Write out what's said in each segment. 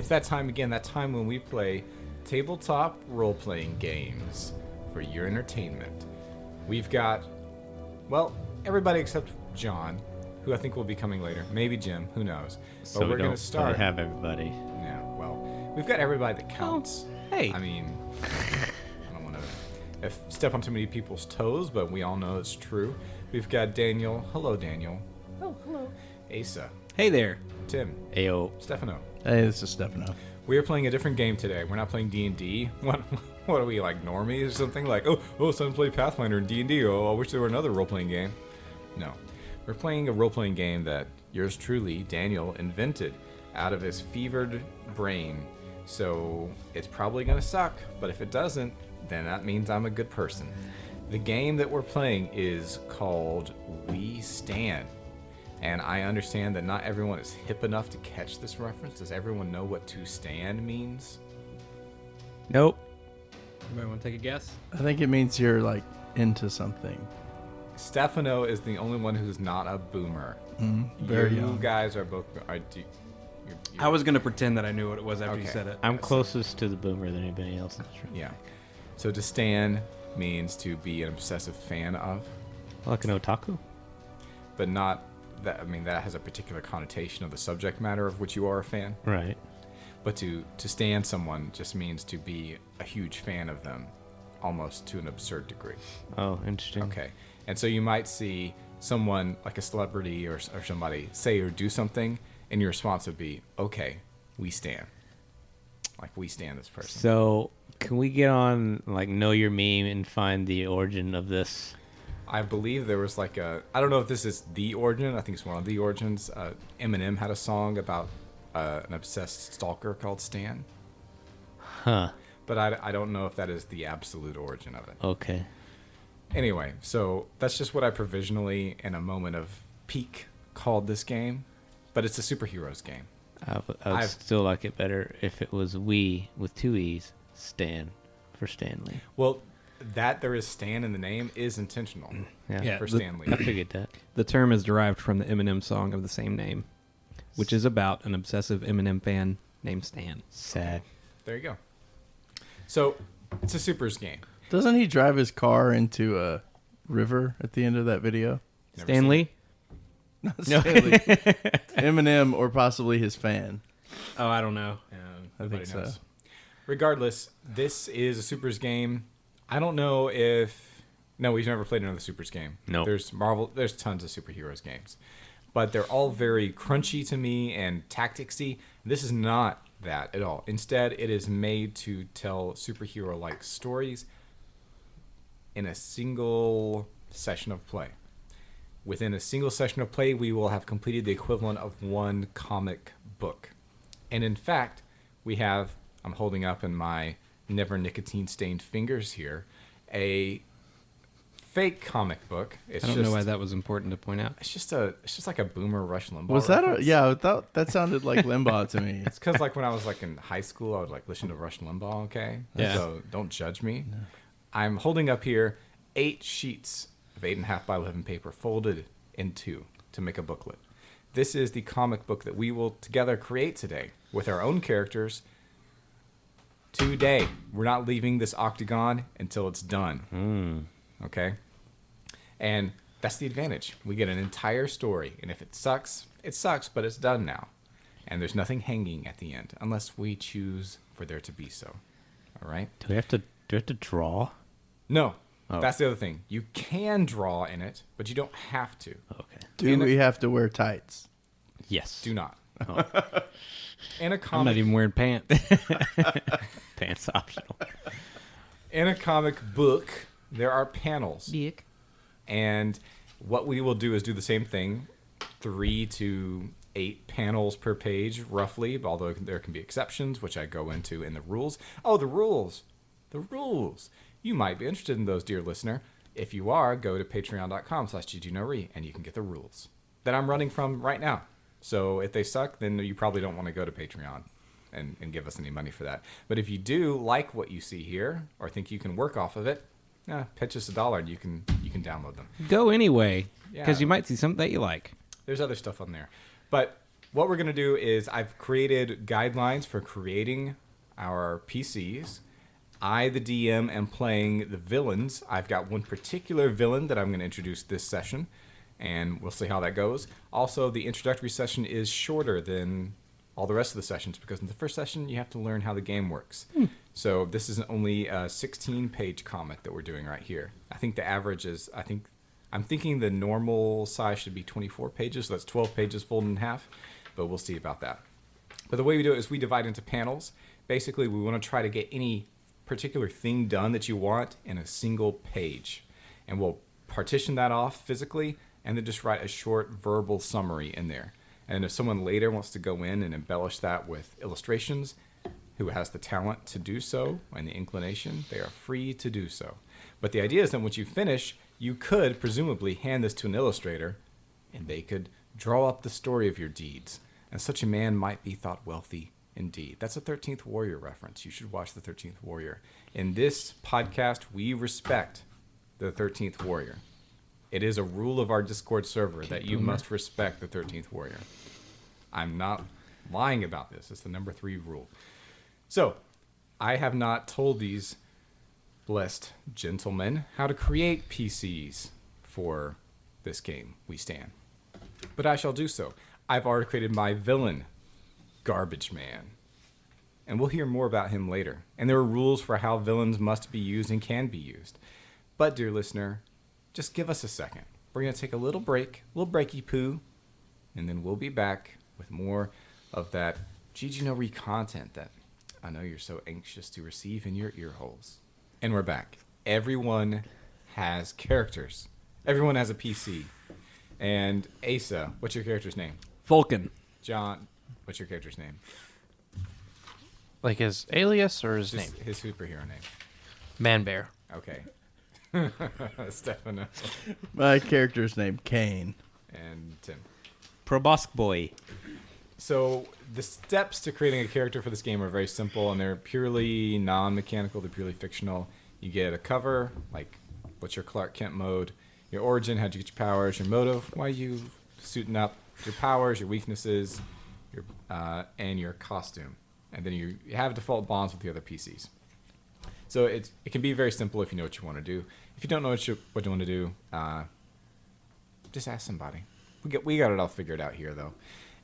It's that time again, that time when we play tabletop role-playing games for your entertainment. We've got, well, everybody except John, who I think will be coming later. Maybe Jim, who knows. So but we're going to start. We have everybody. Yeah, well, we've got everybody that counts. Hey. I mean, I don't want to step on too many people's toes, but we all know it's true. We've got Daniel. Hello, Daniel. Oh, hello. Asa. Hey there. Tim. Ayo. Stefano. Hey, this is Stefano. We are playing a different game today. We're not playing D&D. What are we, like normies or something? Like, oh, someone play Pathfinder and D&D. Oh, I wish there were another role-playing game. No. We're playing a role-playing game that yours truly, Daniel, invented out of his fevered brain. So it's probably going to suck, but if it doesn't, then that means I'm a good person. The game that we're playing is called We Stand. And I understand that not everyone is hip enough to catch this reference. Does everyone know what to stand means? Nope. Anybody want to take a guess? I think it means you're like into something. Stefano is the only one who's not a boomer. Very you young. guys are both. I was going to pretend that I knew what it was after you Okay. said it. I'm closest to the boomer than anybody else in this room. Yeah. So to stand means to be an obsessive fan of, Like an otaku? but not that. I mean, that has a particular connotation of the subject matter of which you are a fan. Right. But to stand someone just means to be a huge fan of them, almost to an absurd degree. Oh, interesting. Okay. And so you might see someone like a celebrity or somebody say or do something, and your response would be, okay, we stand. Like, we stand this person. So, can we get on, like, Know Your Meme and find the origin of this? I believe there was like I don't know if this is the origin. I think it's one of the origins. Eminem had a song about an obsessed stalker called Stan. Huh. But I don't know if that is the absolute origin of it. Okay. Anyway, so that's just what I provisionally, in a moment of pique, called this game. But it's a superheroes game. I would still like it better if it was We with two E's, Stan, for Stanley. Well, that there is Stan in the name is intentional Yeah. for Stan Lee. I figured that. The term is derived from the Eminem song of the same name, which is about an obsessive Eminem fan named Stan. Sad. There you go. So it's a supers game. Doesn't he drive his car into a river at the end of that video? Never Stan seen Lee? Not Stanley. Eminem or possibly his fan. Oh, I don't know. I Nobody think so. knows. Regardless, this is a supers game. I don't know if... No, we've never played another supers game. No. There's tons of superheroes games. But they're all very crunchy to me and tacticsy. This is not that at all. Instead, it is made to tell superhero-like stories in a single session of play. Within a single session of play, we will have completed the equivalent of one comic book. And in fact, we have, I'm holding up in my never nicotine-stained fingers here, a fake comic book. I don't know why that was important to point out. It's just like a boomer Rush Limbaugh. Was that reference. yeah, that sounded like Limbaugh to me. It's because like when I was like in high school, I would like listen to Rush Limbaugh. Okay, Yeah. So don't judge me. No. I'm holding up here 8 sheets of 8.5 by 11 paper folded in 2 to make a booklet. This is the comic book that we will together create today with our own characters. Today, we're not leaving this octagon until it's done. Okay, and that's the advantage. We get an entire story, and if it sucks, but it's done now. And there's nothing hanging at the end, unless we choose for there to be so. All right? Do we have to draw? No, Oh. that's the other thing. You can draw in it, but you don't have to. Okay. Do we have to wear tights? Yes. Do not. Oh. In a I'm comic, not even wearing pants. Pants optional. in a comic book, there are panels. Dick. And what we will do is do the same thing, 3 to 8 panels per page, roughly, although there can be exceptions, which I go into in the rules. Oh, the rules. The rules. You might be interested in those, dear listener. If you are, go to patreon.com/GGNoRe, and you can get the rules that I'm running from right now. So if they suck, then you probably don't want to go to Patreon and give us any money for that. But if you do like what you see here, or think you can work off of it, pitch us $1 and you can download them. Go anyway, because Yeah. you might see something that you like. There's other stuff on there. But what we're going to do is I've created guidelines for creating our PCs. I, the DM, am playing the villains. I've got one particular villain that I'm going to introduce this session, and we'll see how that goes. Also, the introductory session is shorter than all the rest of the sessions because in the first session, you have to learn how the game works. So this is only a 16-page comic that we're doing right here. I think the average is, I'm thinking the normal size should be 24 pages, so that's 12 pages folded in half, but we'll see about that. But the way we do it is we divide into panels. Basically, we want to try to get any particular thing done that you want in a single page. And we'll partition that off physically and then just write a short verbal summary in there. And if someone later wants to go in and embellish that with illustrations, who has the talent to do so and the inclination, they are free to do so. But the idea is that once you finish, you could presumably hand this to an illustrator and they could draw up the story of your deeds. And such a man might be thought wealthy indeed. That's a 13th Warrior reference. You should watch the 13th Warrior. In this podcast, we respect the 13th Warrior. It is a rule of our Discord server that you must respect the 13th Warrior. I'm not lying about this. It's the number 3 rule. So, I have not told these blessed gentlemen how to create PCs for this game we stand. But I shall do so. I've already created my villain, GARBAGEMAN. And we'll hear more about him later. And there are rules for how villains must be used and can be used. But, dear listener, just give us a second. We're going to take a little break, a little breaky poo, and then we'll be back with more of that GG No Re content that I know you're so anxious to receive in your ear holes. And we're back. Everyone has characters. Everyone has a PC. And Asa, what's your character's name? Vulcan. John, what's your character's name? Like his alias or his Just name? his superhero name. Man Bear. Okay. Stefano My character's name, Kane. and Tim. Probosk boy. So the steps to creating a character for this game are very simple, and they're purely non-mechanical. They're purely fictional. You get a cover, like what's your Clark Kent mode, your origin, how'd you get your powers, your motive, why are you suiting up, your powers, your weaknesses, your and your costume. And then you have default bonds with the other PCs. So it can be very simple if you know what you want to do. If you don't know what you want to do, just ask somebody. We got it all figured out here, though.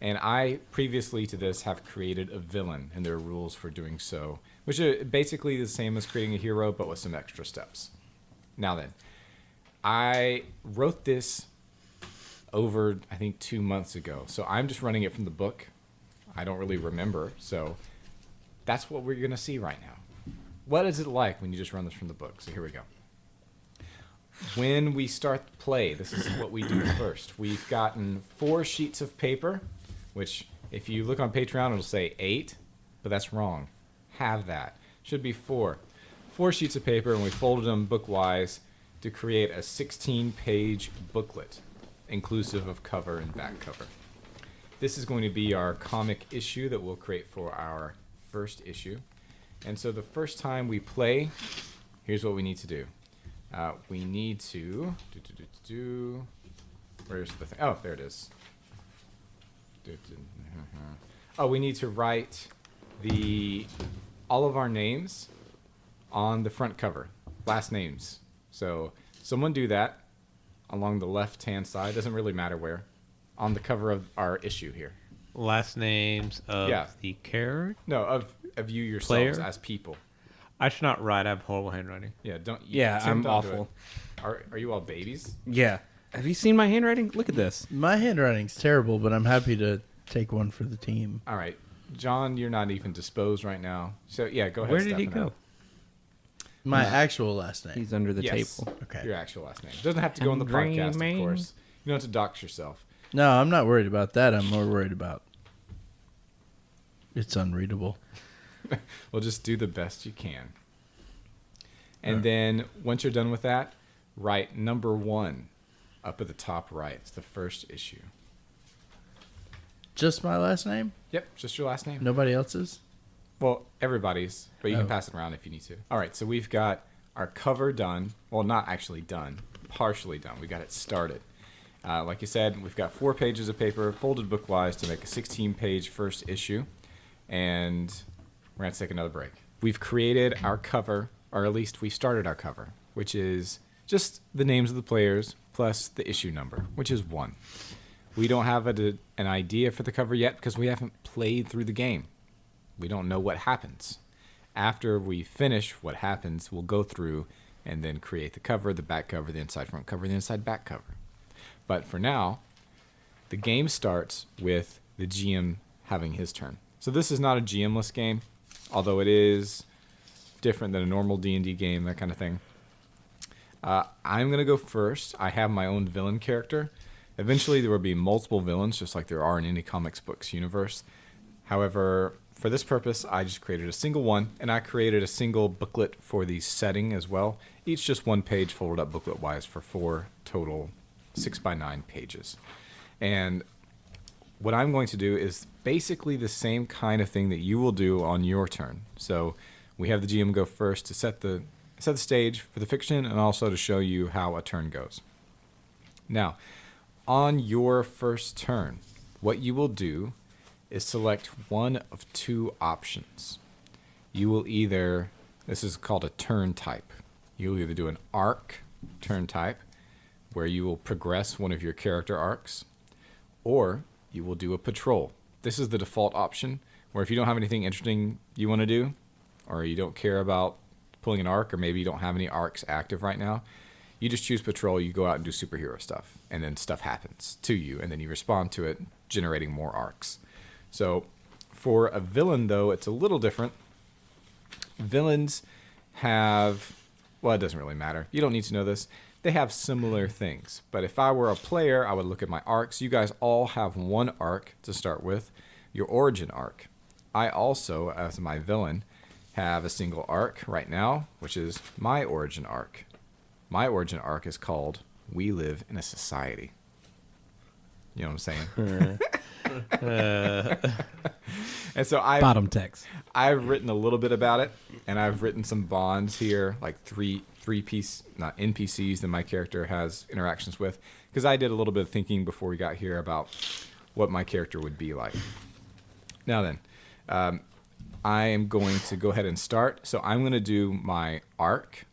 And I, previously to this, have created a villain, and there are rules for doing so, which are basically the same as creating a hero, but with some extra steps. Now then, I wrote this over, I think, 2 months ago. So I'm just running it from the book. I don't really remember, so that's what we're going to see right now. What is it like when you just run this from the book? So here we go. When we start play, this is what we do first. We've gotten 4 sheets of paper, which if you look on Patreon, it'll say 8, but that's wrong. Have that. Should be 4. 4 sheets of paper, and we folded them bookwise to create a 16-page booklet, inclusive of cover and back cover. This is going to be our comic issue that we'll create for our first issue. And so the first time we play, here's what we need to do. We need to where's the thing? Oh, there it is. Oh, we need to write all of our names on the front cover, last names. So someone do that along the left-hand side. Doesn't really matter where. On the cover of our issue here. Last names of the character? No, of you yourselves Player? as people. I should not write. I have horrible handwriting. Yeah, don't. Yeah, Tim, I'm don't do awful. it. Are you all babies? Yeah. Have you seen my handwriting? Look at this. My handwriting's terrible, but I'm happy to take one for the team. All right, John, you're not even disposed right now. So yeah, go ahead. Where did he Stefano. go? My actual last name. He's under the Yes. table. Okay. Your actual last name. Doesn't have to go on the podcast, of Dreaming. course. You don't have to dox yourself. No, I'm not worried about that. I'm more worried about it's unreadable. Well, just do the best you can. And then once you're done with that, write number 1 up at the top right. It's the first issue. Just my last name? Yep, just your last name. Nobody else's? Well, everybody's, but you can Oh. pass it around if you need to. All right, so we've got our cover done. Well, not actually done, partially done. We got it started. Like you said, we've got 4 pages of paper, folded book-wise, to make a 16-page first issue. And we're going to take another break. We've created our cover, or at least we started our cover, which is just the names of the players plus the issue number, which is 1. We don't have an idea for the cover yet because we haven't played through the game. We don't know what happens. After we finish what happens, we'll go through and then create the cover, the back cover, the inside front cover, the inside back cover. But for now, the game starts with the GM having his turn. So this is not a GM-less game, although it is different than a normal D&D game, that kind of thing. I'm going to go first. I have my own villain character. Eventually, there will be multiple villains, just like there are in any comics books universe. However, for this purpose, I just created a single one, and I created a single booklet for the setting as well. Each just 1 page folded up booklet-wise for 4 total 6x9 pages. And what I'm going to do is basically the same kind of thing that you will do on your turn. So we have the GM go first to set the stage for the fiction and also to show you how a turn goes. Now, on your first turn, what you will do is select one of 2 options. You will either, this is called a turn type. You'll either do an arc turn type, where you will progress one of your character arcs, or you will do a patrol. This is the default option, where if you don't have anything interesting you want to do, or you don't care about pulling an arc, or maybe you don't have any arcs active right now, you just choose patrol, you go out and do superhero stuff, and then stuff happens to you, and then you respond to it, generating more arcs. So for a villain, though, it's a little different. Villains have, well, it doesn't really matter. You don't need to know this. They have similar things. But if I were a player, I would look at my arcs. You guys all have 1 arc to start with, your origin arc. I also, as my villain, have a single arc right now, which is my origin arc. My origin arc is called We Live in a Society. You know what I'm saying? And so Bottom text. I've written a little bit about it, and I've written some bonds here, like three not NPCs that my character has interactions with, because I did a little bit of thinking before we got here about what my character would be like. Now then, I am going to go ahead and start. So I'm going to do my arc.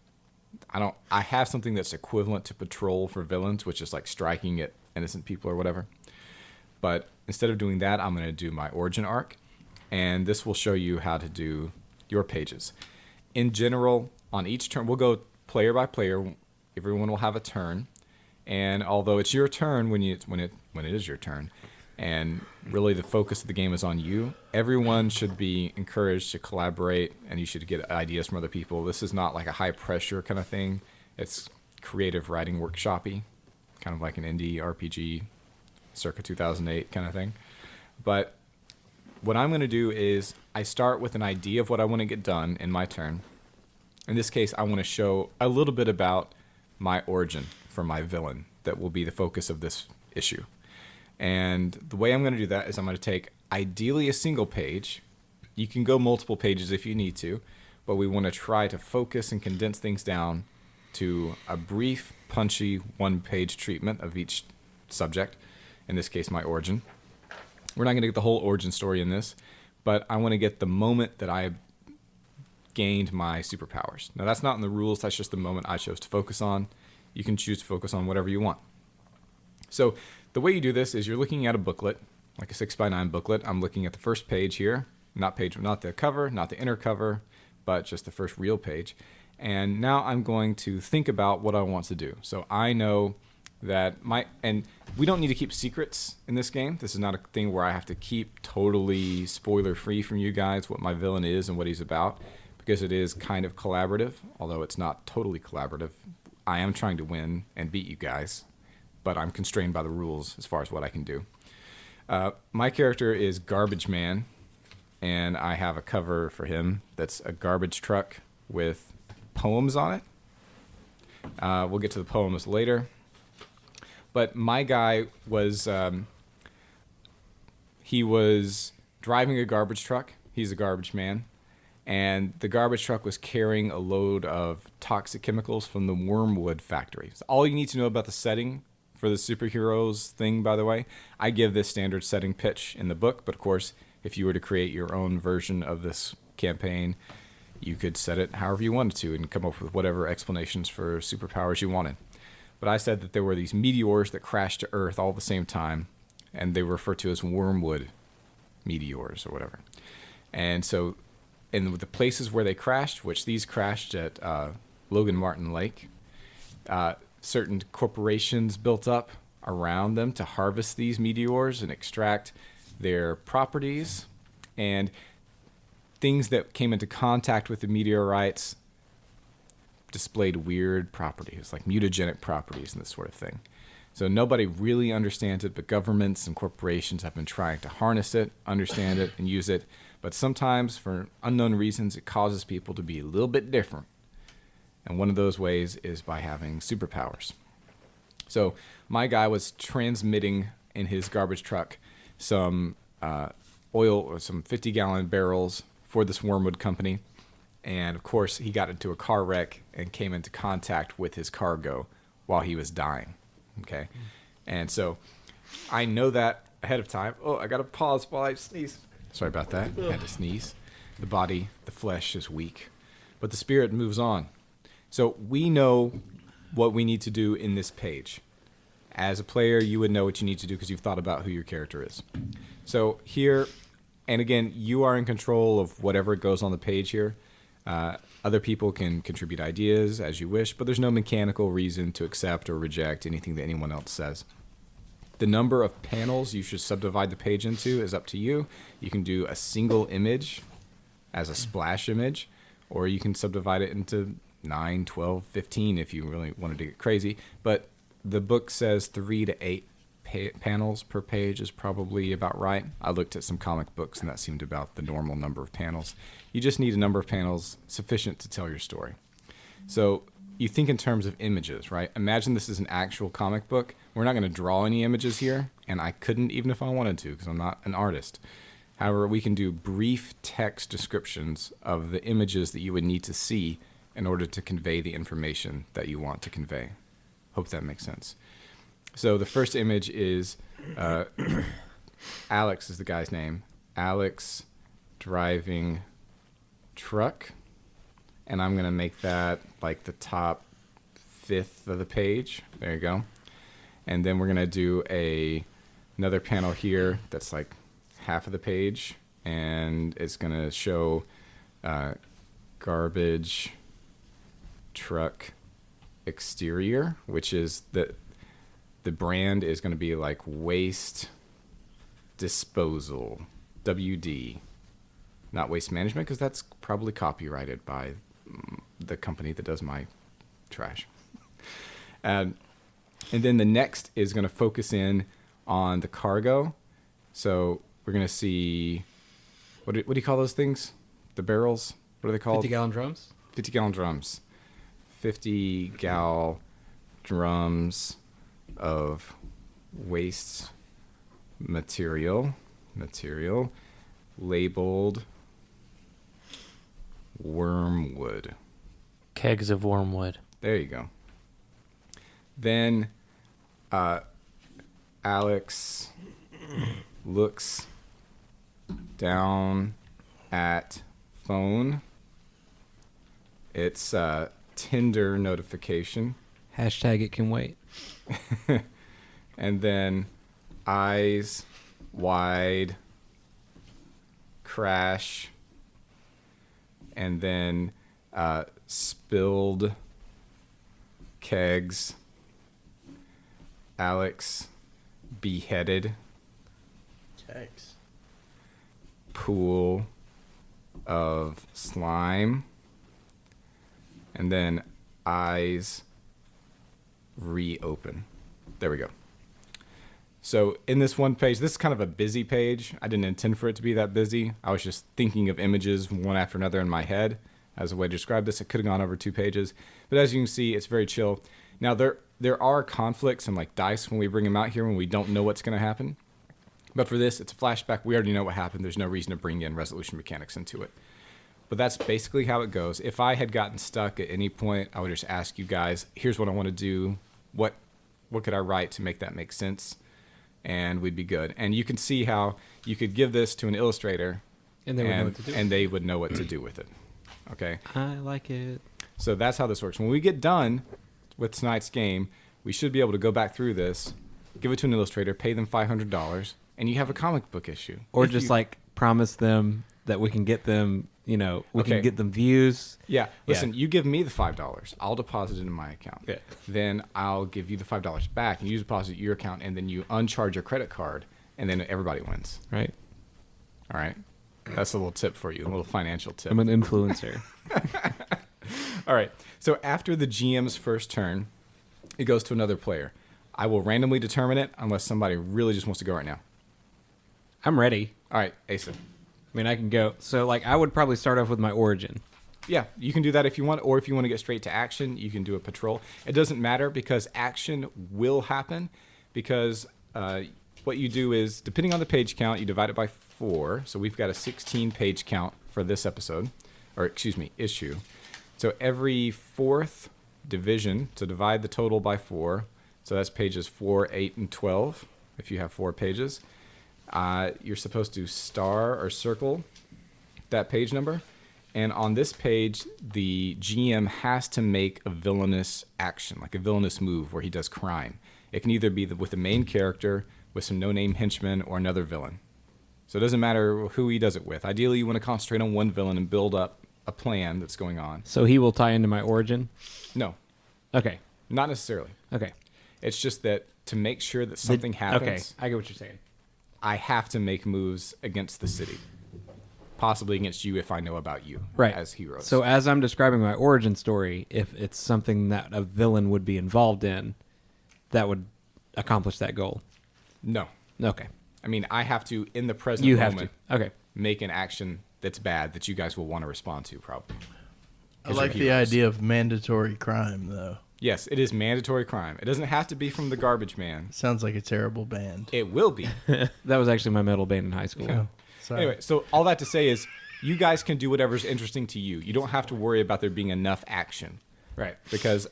I have something that's equivalent to patrol for villains, which is like striking at innocent people or whatever. But instead of doing that, I'm going to do my origin arc, and this will show you how to do your pages. In general, on each turn, we'll go player by player. Everyone will have a turn, and although it's your turn when it is your turn, and really the focus of the game is on you, everyone should be encouraged to collaborate, and you should get ideas from other people. This is not like a high pressure kind of thing. It's creative writing workshop-y, kind of like an indie RPG circa 2008 kind of thing. But what I'm going to do is I start with an idea of what I want to get done in my turn. In this case, I want to show a little bit about my origin for my villain that will be the focus of this issue. And the way I'm going to do that is I'm going to take ideally a single page. You can go multiple pages if you need to, but we want to try to focus and condense things down to a brief, punchy 1-page treatment of each subject. In this case, my origin. We're not going to get the whole origin story in this, but I want to get the moment that I gained my superpowers. Now, that's not in the rules. That's just the moment I chose to focus on. You can choose to focus on whatever you want. So the way you do this is you're looking at a booklet, like a 6x9 booklet. I'm looking at the first page here, not the cover, not the inner cover, but just the first real page. And now I'm going to think about what I want to do. So I know that and we don't need to keep secrets in this game. This is not a thing where I have to keep totally spoiler free from you guys what my villain is and what he's about, because it is kind of collaborative, although it's not totally collaborative. I am trying to win and beat you guys, but I'm constrained by the rules as far as what I can do. My character is GARBAGEMAN, and I have a cover for him that's a garbage truck with poems on it. We'll get to the poems later. But my guy was, he was driving a garbage truck. He's a garbage man. And the garbage truck was carrying a load of toxic chemicals from the wormwood factory. So all you need to know about the setting for the superheroes thing, by the way. I give this standard setting pitch in the book, but of course, if you were to create your own version of this campaign, you could set it however you wanted to and come up with whatever explanations for superpowers you wanted. But I said that there were these meteors that crashed to Earth all at the same time, and they were referred to as wormwood meteors or whatever. And so in the places where they crashed, which these crashed at Logan Martin Lake, certain corporations built up around them to harvest these meteors and extract their properties, and things that came into contact with the meteorites displayed weird properties, like mutagenic properties and this sort of thing. So nobody really understands it, but governments and corporations have been trying to harness it, understand it, and use it. But sometimes, for unknown reasons, it causes people to be a little bit different. And one of those ways is by having superpowers. So my guy was transmitting in his garbage truck some oil or some 50-gallon barrels for this wormwood company. And, of course, he got into a car wreck and came into contact with his cargo while he was dying. Okay? And so I know that ahead of time. Oh, I got to pause while I sneeze. Sorry about that. I had to sneeze. The body, the flesh is weak. But the spirit moves on. So we know what we need to do in this page. As a player, you would know what you need to do because you've thought about who your character is. So here, and again, you are in control of whatever goes on the page here. Other people can contribute ideas as you wish, but there's no mechanical reason to accept or reject anything that anyone else says. The number of panels you should subdivide the page into is up to you. You can do a single image as a splash image, or you can subdivide it into 9, 12, 15 if you really wanted to get crazy. But the book says 3 to 8 panels per page is probably about right. I looked at some comic books, and that seemed about the normal number of panels. You just need a number of panels sufficient to tell your story. So you think in terms of images, right? Imagine this is an actual comic book. We're not going to draw any images here, and I couldn't even if I wanted to because I'm not an artist. However, we can do brief text descriptions of the images that you would need to see in order to convey the information that you want to convey. Hope that makes sense. So the first image is Alex is the guy's name. Alex driving truck. And I'm going to make that like the top 5th of the page. There you go. And then we're going to do another panel here that's like half of the page. And it's going to show garbage truck exterior, which is the brand is going to be like waste disposal, WD, not waste management, because that's probably copyrighted by the company that does my trash. And then the next is going to focus in on the cargo. So we're going to see, what do you call those things? The barrels? What are they called? 50-gallon drums? 50-gallon drums. 50-gallon drums of waste material labeled wormwood. Kegs of wormwood. There you go. Then Alex looks down at phone. It's a Tinder notification. Hashtag it can wait. And then eyes wide crash. And then spilled kegs. Alex beheaded. Kegs. Pool of slime. And then eyes reopen. There we go. So in this one page, this is kind of a busy page. I didn't intend for it to be that busy. I was just thinking of images one after another in my head as a way to describe this. It could have gone over 2 pages. But as you can see, it's very chill. Now, there are conflicts and like dice when we bring them out here when we don't know what's going to happen. But for this, it's a flashback. We already know what happened. There's no reason to bring in resolution mechanics into it. But that's basically how it goes. If I had gotten stuck at any point, I would just ask you guys, here's what I want to do. What what could I write to make that make sense, and we'd be good. And you can see how you could give this to an illustrator, And they would know what to do. and they would know what to do with it. Okay, I like it. so that's how this works. When we get done with tonight's game, we should be able to go back through this, give it to an illustrator, pay them $500, and you have a comic book issue. Or If just you- like promise them that we can get them, we Okay. can get them views. Yeah. Listen, you give me the $5. I'll deposit it in my account. Yeah. Then I'll give you the $5 back, and you deposit your account, and then you uncharge your credit card, and then everybody wins. Right. All right. That's a little tip for you, a little financial tip. I'm an influencer. All right. So after the GM's first turn, it goes to another player. I will randomly determine it unless somebody really just wants to go right now. I'm ready. All right, Asa. I mean, I can go. So, like, I would probably start off with my origin. Yeah, you can do that if you want, or if you want to get straight to action, you can do a patrol. It doesn't matter because action will happen because what you do is, depending on the page count, you divide it by 4. So we've got a 16-page count for this episode, or excuse me, issue. So every 4th division, to divide the total by 4, so that's pages 4, 8, and 12, if you have 4 pages, you're supposed to star or circle that page number. And on this page, the GM has to make a villainous action, like a villainous move where he does crime. It can either be with the main character, with some no-name henchman, or another villain. So it doesn't matter who he does it with. Ideally, you want to concentrate on one villain and build up a plan that's going on. So he will tie into my origin? No, Okay. not necessarily. Okay. It's just that to make sure that something happens, Okay. I get what you're saying. I have to make moves against the city. Possibly against you if I know about you Right. as heroes. So as I'm describing my origin story, if it's something that a villain would be involved in, that would accomplish that goal. no. Okay. I mean, I have to, in the present You have moment, to. Okay. make an action that's bad that you guys will want to respond to, probably. I like the idea of mandatory crime, though. Yes, it is mandatory crime. It doesn't have to be from the Garbage Man. Sounds like a terrible band. It will be. That was actually my metal band in high school. Yeah. Sorry. Anyway, so all that to say is you guys can do whatever's interesting to you. You don't have to worry about there being enough action. Right. Because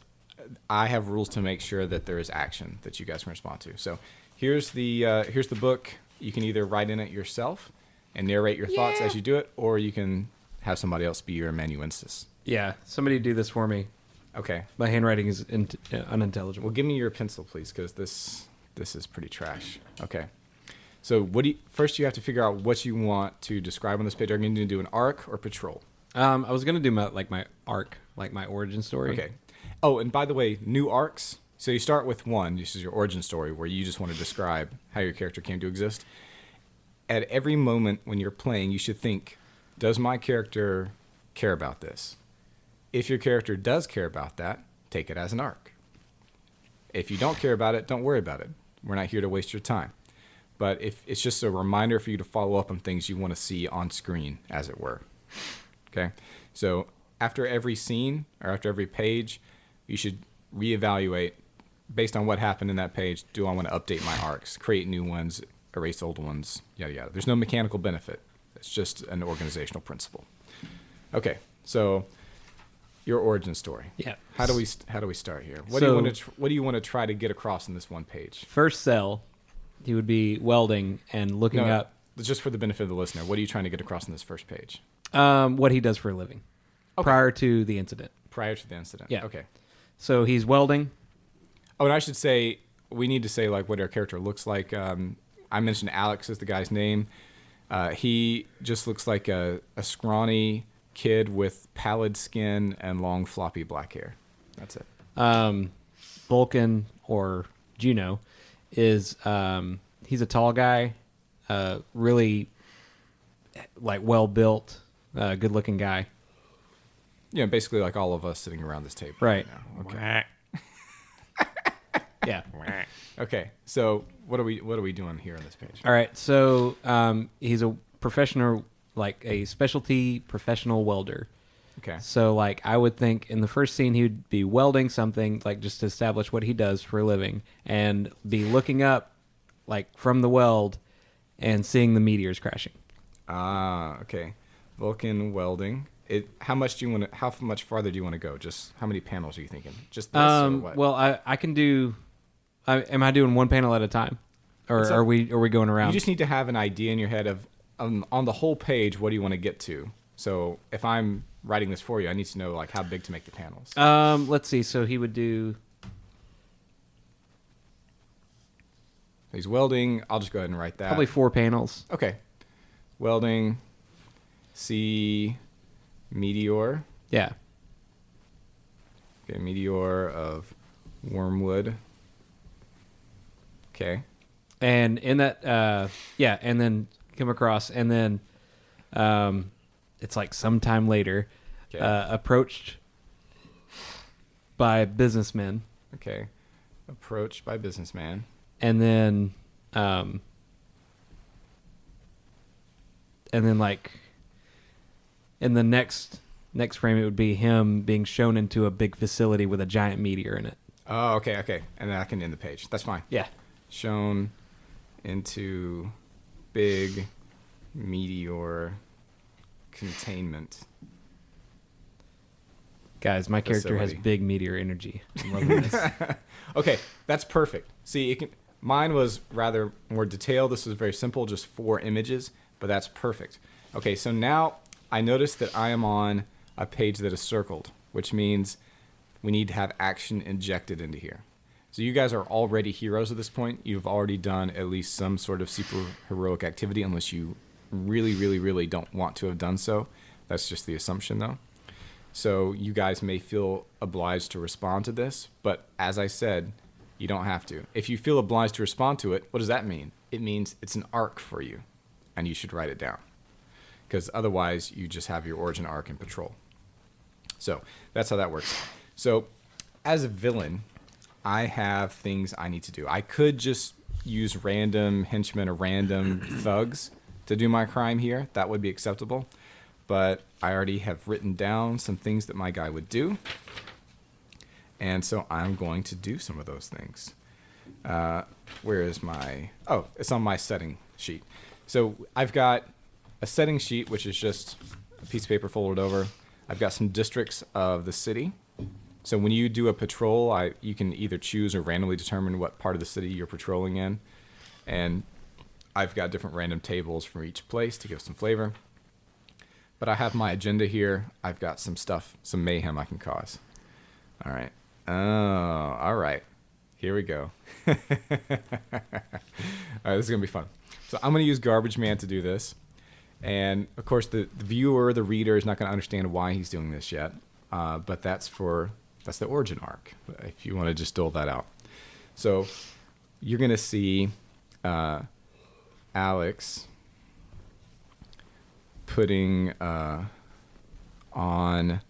I have rules to make sure that there is action that you guys can respond to. So here's the book. You can either write in it yourself and narrate your thoughts as you do it, or you can have somebody else be your amanuensis. Yeah. Somebody do this for me. Okay. My handwriting is unintelligible. Well, give me your pencil, please, because this is pretty trash. Okay. So first you have to figure out what you want to describe on this page. Are you going to do an arc or patrol? I was gonna do my arc, like my origin story. Okay. Oh, and by the way, new arcs. So you start with 1. This is your origin story, where you just want to describe how your character came to exist. At every moment when you're playing, you should think, does my character care about this? If your character does care about that, take it as an arc. If you don't care about it, don't worry about it. We're not here to waste your time. But if it's just a reminder for you to follow up on things you want to see on screen, as it were. Okay? So after every scene or after every page, you should reevaluate based on what happened in that page. Do I want to update my arcs, create new ones, erase old ones, yada, yada. There's no mechanical benefit. It's just an organizational principle. Okay, so your origin story. Yeah. How do we start here? What So- do you want to try to get across in this one page? First cell, he would be welding and looking No, up just for the benefit of the listener, what are you trying to get across in this first page? what he does for a living prior to the incident. Prior to the incident. Yeah. Okay. So he's welding. Oh, and I should say, we need to say like what our character looks like. I mentioned Alex is the guy's name. He just looks like a scrawny kid with pallid skin and long floppy black hair. That's it. Vulcan or Juno is he's a tall guy, really like well built, good looking guy. Yeah, basically like all of us sitting around this table Right. now. Okay. Yeah. Okay. So what are we doing here on this page? All right. So he's a professional, like a specialty professional welder. Okay. So like I would think in the first scene he would be welding something, like just to establish what he does for a living, and be looking up like from the weld and seeing the meteors crashing. Ah, okay. Vulcan welding. How much farther do you want to go? Just how many panels are you thinking? Just this or what? Well, I can do Am I doing one panel at a time, or It's a- are we going around? You just need to have an idea in your head of on the whole page, what do you want to get to? So if I'm writing this for you, I need to know like how big to make the panels. Let's see. So he would do. He's welding. I'll just go ahead and write that. Probably 4 panels. Okay. Welding. See meteor. Yeah. Okay, meteor of wormwood. Okay. And in that, and then come across, and then it's like sometime later, Okay. approached by businessmen, Okay. Approached by businessman. and then like in the next frame, it would be him being shown into a big facility with a giant meteor in it. Oh, okay, okay. And then I can end the page. That's fine. Yeah. Shown into big meteor containment. Guys, my character has Facility. big meteor energy. I'm loving this. Okay, that's perfect. See, mine was rather more detailed. This was very simple, just 4 images, but that's perfect. Okay, so now I notice that I am on a page that is circled, which means we need to have action injected into here. So you guys are already heroes at this point. You've already done at least some sort of superheroic activity, unless you really, really, really don't want to have done so. That's just the assumption, though. So you guys may feel obliged to respond to this, but as I said, you don't have to. If you feel obliged to respond to it, what does that mean? It means it's an arc for you, and you should write it down. Because otherwise, you just have your origin arc in Patrol. So that's how that works. So as a villain, I have things I need to do. I could just use random henchmen or random thugs to do my crime here. That would be acceptable. But I already have written down some things that my guy would do. And so I'm going to do some of those things. Where is my... Oh, it's on my setting sheet. So I've got a setting sheet, which is just a piece of paper folded over. I've got some districts of the city. So when you do a patrol, you can either choose or randomly determine what part of the city you're patrolling in. And I've got different random tables for each place to give some flavor. But I have my agenda here. I've got some stuff, some mayhem I can cause. All right. Oh, all right. Here we go. All right, this is going to be fun. So I'm going to use GARBAGEMAN to do this. And, of course, the viewer, the reader, is not going to understand why he's doing this yet. But that's the origin arc, if you want to just dole that out. So you're going to see Alex putting on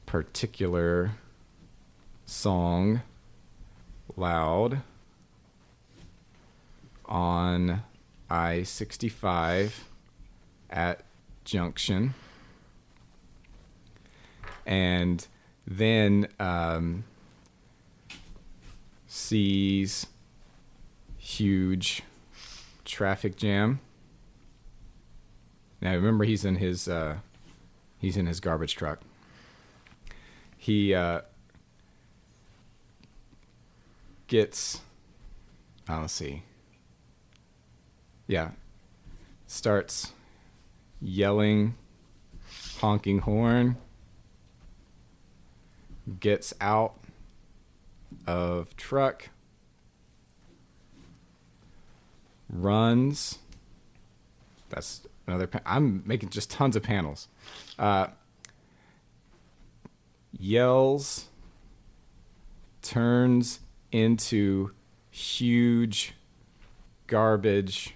particular song loud on I-65 at Junction, and then sees huge traffic jam. Now remember, he's in his garbage truck. He gets, let's see. Yeah, starts yelling, honking horn, gets out of truck, runs. That's another. I'm making just tons of panels. Yells, turns into huge garbage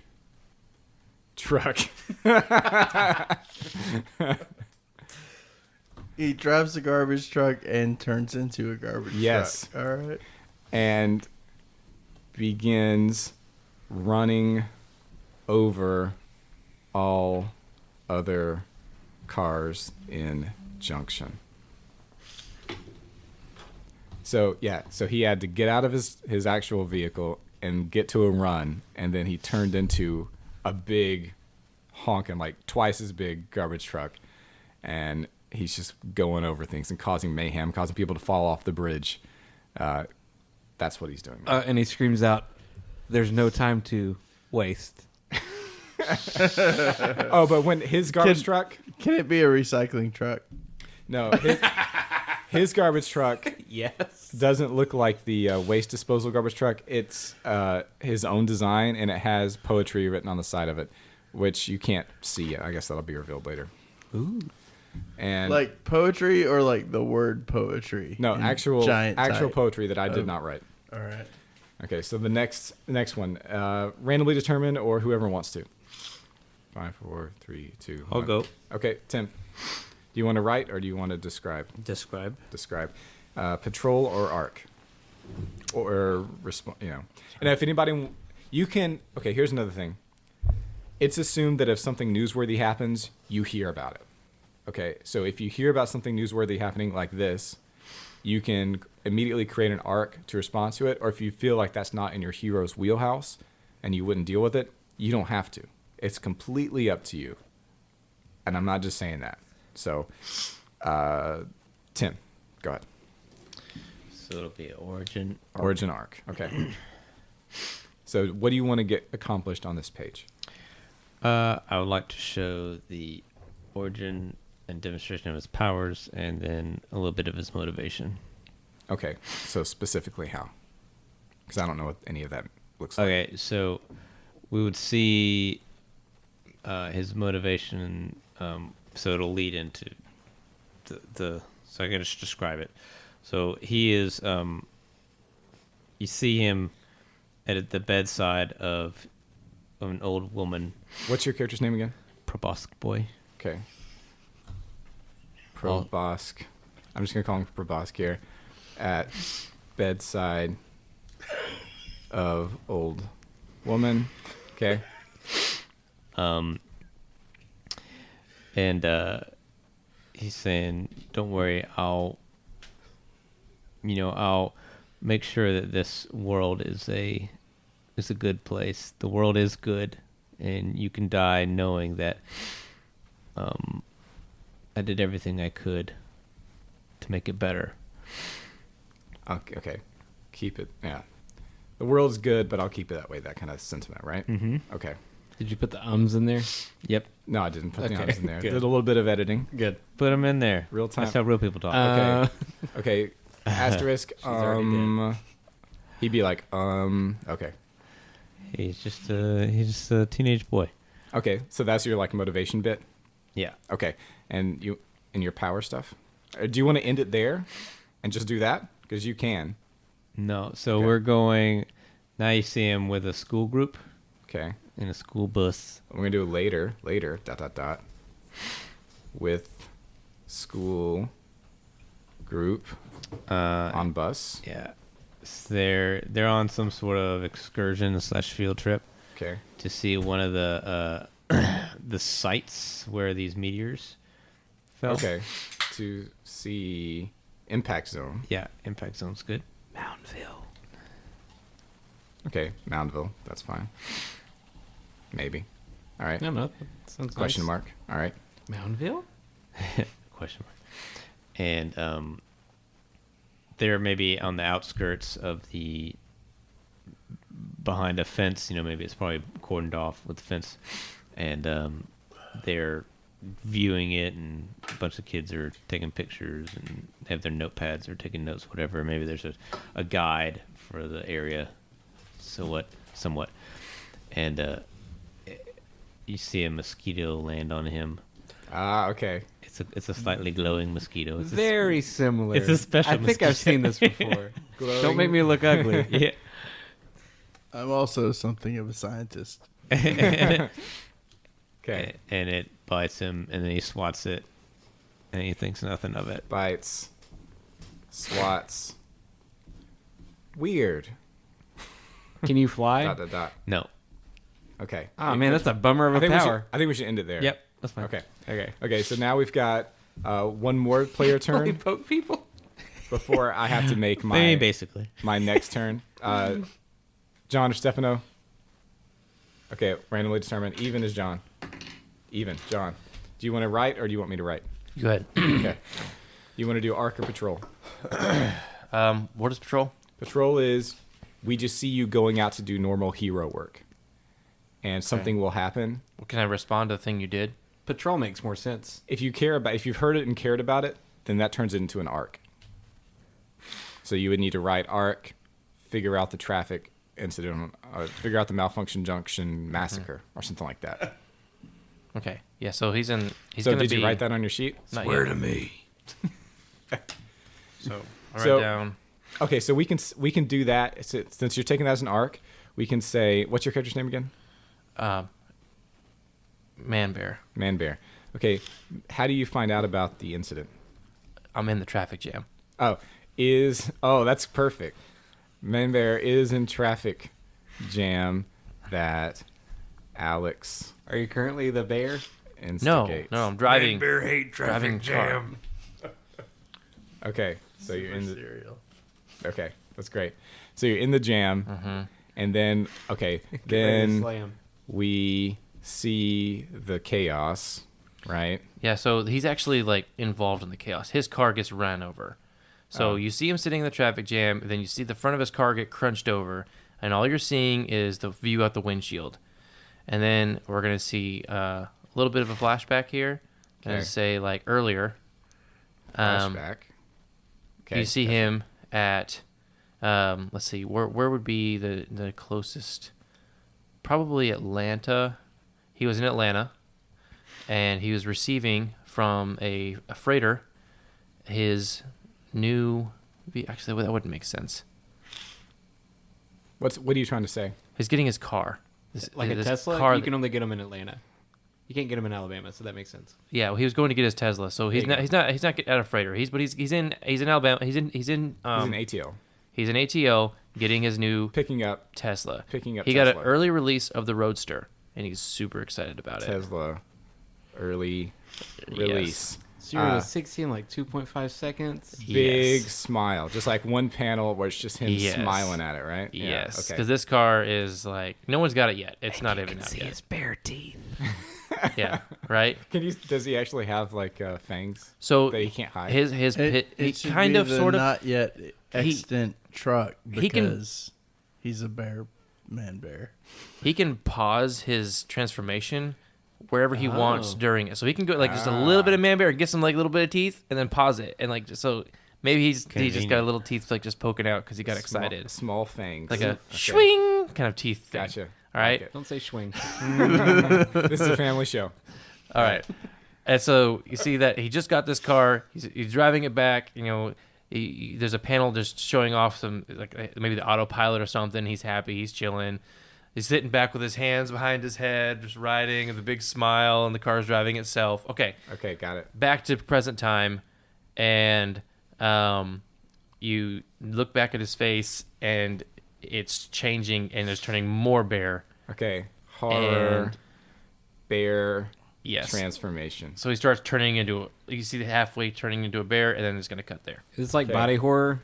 truck. He drives the garbage truck and turns into a garbage Yes. truck. All right. And begins running over all other cars in Junction. So he had to get out of his actual vehicle and get to a run, and then he turned into a big honking, like twice as big garbage truck, and he's just going over things and causing mayhem, causing people to fall off the bridge. That's what he's doing. And he screams out, "There's no time to waste." Oh, but when his garbage truck, Can it be a recycling truck? no, his garbage truck Yes. doesn't look like the waste disposal garbage truck. It's his own design, and it has poetry written on the side of it, which you can't see yet. I guess that'll be revealed later. Ooh. And Like poetry or like the word poetry? no, in actual giant type? poetry that I did Oh. not write. All right. Okay, so the next one, randomly determined or whoever wants to. 5, 4, 3, 2. I'll 1. go. Okay, Tim. Do you want to write or do you want to describe? Describe. Describe. Patrol or arc, or you know. And if anybody, you can. Okay, here's another thing. It's assumed that if something newsworthy happens, you hear about it. Okay, so if you hear about something newsworthy happening like this, you can immediately create an arc to respond to it. Or if you feel like that's not in your hero's wheelhouse and you wouldn't deal with it, you don't have to. It's completely up to you. And I'm not just saying that. So, Tim, go ahead. So it'll be origin. Origin arc. Okay. So what do you want to get accomplished on this page? I would like to show the origin and demonstration of his powers, and then a little bit of his motivation. Okay. So specifically how? Because I don't know what any of that looks like. Okay, so we would see his motivation. So it'll lead into the. So I can just describe it. So he is. You see him at the bedside of an old woman. What's your character's name again? Probosc boy. Okay. Probosc. I'm just going to call him Probosc here. At bedside of old woman. Okay. And he's saying, "Don't worry, I'll make sure that this world is a good place. The world is good, and you can die knowing that I did everything I could to make it better." Okay. Keep it. Yeah. The world's good, but I'll keep it that way. That kind of sentiment, right? Mm-hmm. Okay. Did you put the ums in there? Yep. No, I didn't put the Okay, items in there. good. Did a little bit of editing. Good. Put them in there. Real time. That's how real people talk. Okay. Okay. Asterisk. already He'd be like, okay. He's just a teenage boy. Okay. So that's your like motivation bit. Yeah. Okay. And you in your power stuff. Do you want to end it there, and just do that? Because you can. No. So Okay. we're going. Now you see him with a school group Okay. in a school bus. We're gonna do later. With school group on bus. Yeah. So they're on some sort of excursion / field trip Okay. to see one of the the sites where these meteors fell. Okay. To see impact zone. Yeah, impact zone's good. Moundville. Okay. Moundville. That's fine. Maybe. All right. No, that sounds Question nice. mark. All right. Moundville? Question mark. And they're maybe on the outskirts of the behind a fence. Maybe it's probably cordoned off with the fence, and they're viewing it, and a bunch of kids are taking pictures and have their notepads or taking notes, whatever. Maybe there's a guide for the area, somewhat, and you see a mosquito land on him. Ah. Okay. It's a slightly glowing mosquito. It's Very similar. it's a special I think I've seen this before. Don't make me look ugly. yeah. I'm also something of a scientist. Okay. And it bites him, and then he swats it, and he thinks nothing of it. Bites. Swats. Weird. Can you fly? Dot dot dot. No. Okay. Oh man, that's a bummer of I a think power. I think we should end it there. Yep. That's fine. Okay. Okay. Okay. So now we've got one more player We turn poke people. before I have to make Basically. my next turn. John or Stefano? Okay, randomly determined. Even is John. Even. John. Do you want to write or do you want me to write? Go ahead. Okay. You want to do arc or patrol? What is patrol? Patrol is we just see you going out to do normal hero work, and something will happen. Can I respond to the thing you did? Patrol makes more sense. If you've heard it and cared about it, then that turns it into an arc. So you would need to write arc, figure out the traffic incident, figure out the malfunction junction massacre, or something like that. Okay. Yeah. So he's in. He's So gonna did be, you write that on your sheet? Not Swear yet. to me. So I So- write down. Okay, so we can do that. Since you're taking that as an arc, we can say, what's your character's name again? Man Bear. Man Bear. Okay, how do you find out about the incident? I'm in the traffic jam. That's perfect. Man Bear is in traffic jam that Alex Are you currently the bear? instigates. No, I'm driving. Bear hate driving jam. Okay, so you're in the. cereal. Okay, that's great. So you're in the jam, and then then Slam. we see the chaos, right? Yeah. So he's actually like involved in the chaos. His car gets ran over. So you see him sitting in the traffic jam, and then you see the front of his car get crunched over, and all you're seeing is the view out the windshield. And then we're gonna see a little bit of a flashback here. Okay. And say like earlier. Flashback. Okay. You see him at, let's see, where would be the closest? Probably Atlanta. He was in Atlanta, and he was receiving from a freighter his new. Actually, that wouldn't make sense. What are you trying to say? He's getting his car. Like a this Tesla? car You that- can only get them in Atlanta. You can't get them in Alabama, so that makes sense. Yeah, well, he was going to get his Tesla. So he's There you not getting at a freighter. He's in Alabama. He's in He's an ATO. he's in ATO getting his new Picking up Tesla. Picking up He got an Tesla. early release of the Roadster, and he's super excited about it. Tesla early release. 0 to 60 in like 2.5 seconds. Big Yes. smile. Just like one panel where it's just him Yes. smiling at it, right? Yes, Okay. because this car is like no one's got it yet. It's not even out yet. bare teeth. Yeah, right. Does he actually have like fangs So that he can't hide? his It he should kind be of the sort of not yet extant truck he can- because he's a man bear. he can pause his transformation wherever he wants Oh. during it. So he can go like just a little bit of man bear, get some like little bit of teeth, and then pause it, and like so maybe he just got a Convenient. little teeth like just poking out because he got excited, Small fangs. like a Okay. swing kind of teeth thing. Gotcha. All right. Like Don't say swing. This is a family show. All right. And so you see that he just got this car. He's driving it back. You know, there's a panel just showing off some like maybe the autopilot or something. He's happy. He's chilling. He's sitting back with his hands behind his head, just riding with a big smile, and the car's driving itself. Okay, Okay, got it. back to present time, and you look back at his face, and it's changing, and it's turning more bear. Okay. Horror And- bear Yes. transformation. So he starts turning into. You see the halfway turning into a bear, and then it's gonna cut there. It's like Okay. body horror.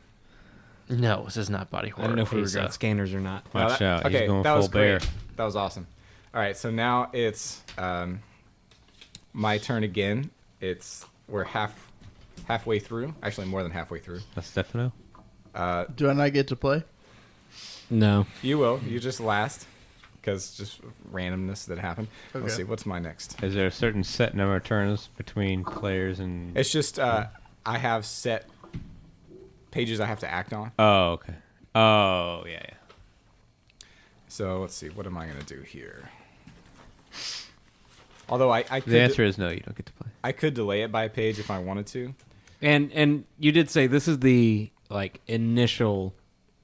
No, this is not body horror. I don't know if we He's, got scanners or not. Now Watch that- out. He's going that full was bear. great. That was awesome. All right, so now it's my turn again. We're halfway through. Actually, more than halfway through. That's Stefano. Do I not get to play? No. You will. You just last because just randomness that happened. Let's Okay. see. What's my next? Is there a certain set number of turns between players and? It's just I have set pages I have to act on. Oh, okay. Oh, yeah. So let's see. What am I going to do here? Although I could The answer is no. You don't get to play. I could delay it by a page if I wanted to. And you did say this is the like initial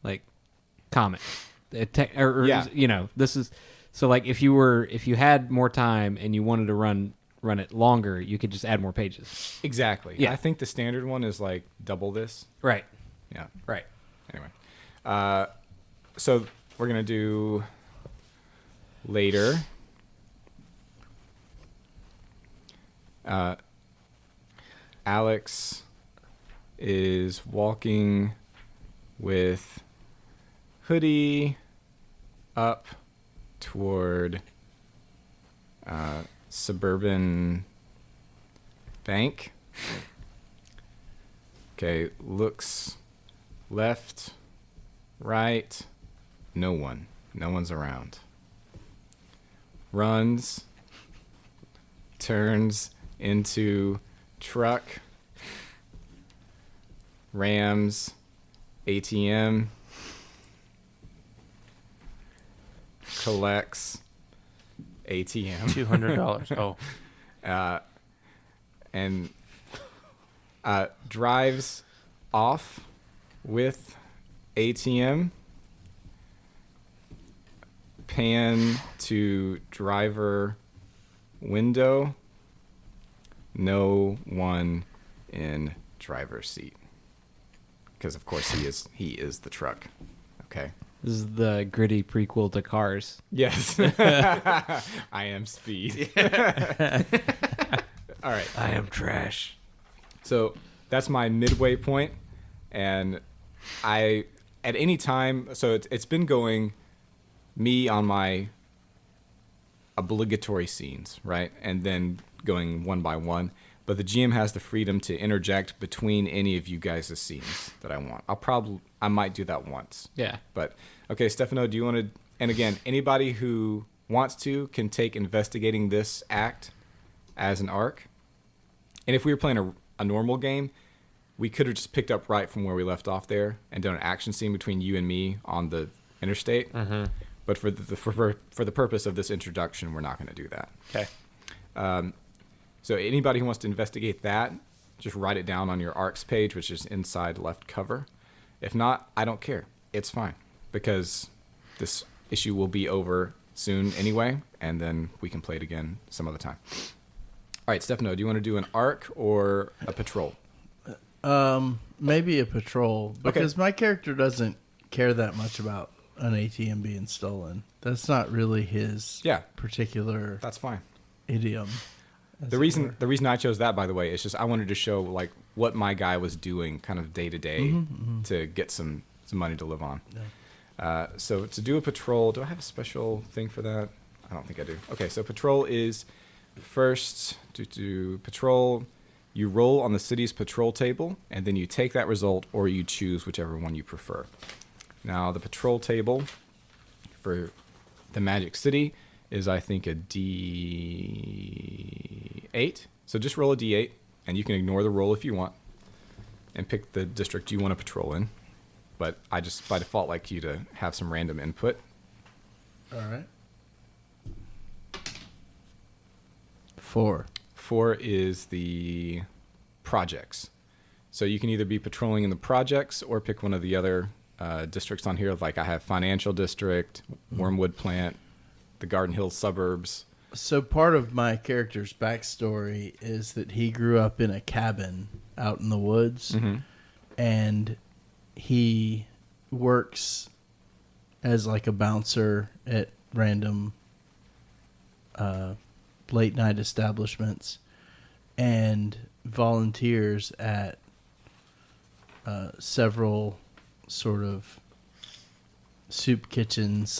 like comic. Yeah. You know, this is so like if you had more time and you wanted to run it longer, you could just add more pages. Exactly. Yeah. I think the standard one is like double this. Right. Yeah. Right. Anyway, so we're gonna do later. Alex is walking with hoodie up toward suburban bank. Okay, looks left, right. No one. No one's around. Runs. Turns into truck. Rams. ATM. Collects. ATM. $200. Oh, And drives off with ATM. Pan to driver window. No one in driver's seat. Because of course he is the truck. Okay. This is the gritty prequel to Cars. Yes. I am Speed. All right. I am trash. So that's my midway point, and I at any time. So it's been going me on my obligatory scenes, right, and then going one by one. But the GM has the freedom to interject between any of you guys' scenes that I want. I might do that once. Yeah. But okay, Stefano, do you want to? And again, anybody who wants to can take investigating this act as an arc. And if we were playing a normal game, we could have just picked up right from where we left off there and done an action scene between you and me on the interstate. mm-hmm. But for the purpose of this introduction, we're not going to do that. Okay. So anybody who wants to investigate that, just write it down on your arcs page, which is inside left cover. If not, I don't care. It's fine because this issue will be over soon anyway, and then we can play it again some other time. All right, Stefano, do you want to do an arc or a patrol? Maybe a patrol because my character doesn't care that much about an ATM being stolen. That's not really his particular That's fine. idiom. The reason I chose that, by the way, is just I wanted to show like what my guy was doing kind of day to day to get some money to live on. Yeah. So to do a patrol, do I have a special thing for that? I don't think I do. Okay, so patrol is first to patrol. You roll on the city's patrol table, and then you take that result, or you choose whichever one you prefer. Now, the patrol table for the Magic City is, I think, a D8. So just roll a D8, and you can ignore the roll if you want, and pick the district you want to patrol in. But I just, by default, like you to have some random input. All right. 4. 4 is the projects. So you can either be patrolling in the projects or pick one of the other districts on here. Like I have Financial District, Wormwood Plant, the Garden Hills suburbs. So part of my character's backstory is that he grew up in a cabin out in the woods, and he works as like a bouncer at random late night establishments and volunteers at several sort of soup kitchen /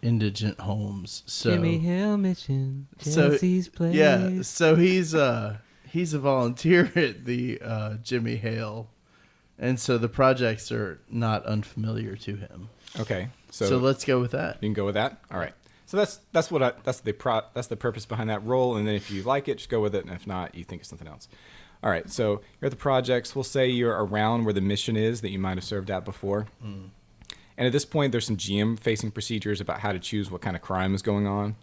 indigent homes. So Jimmy Hill Mission, Jesse's place. yeah, so he's a volunteer at the Jimmy Hale, and so the projects are not unfamiliar to him. Okay, So let's go with that. you can go with that. All right. So that's the purpose behind that roll. And then if you like it, just go with it. And if not, you think it's something else. All right. So you're at the projects. We'll say you're around where the mission is that you might have served at before. And at this point, there's some GM-facing procedures about how to choose what kind of crime is going on.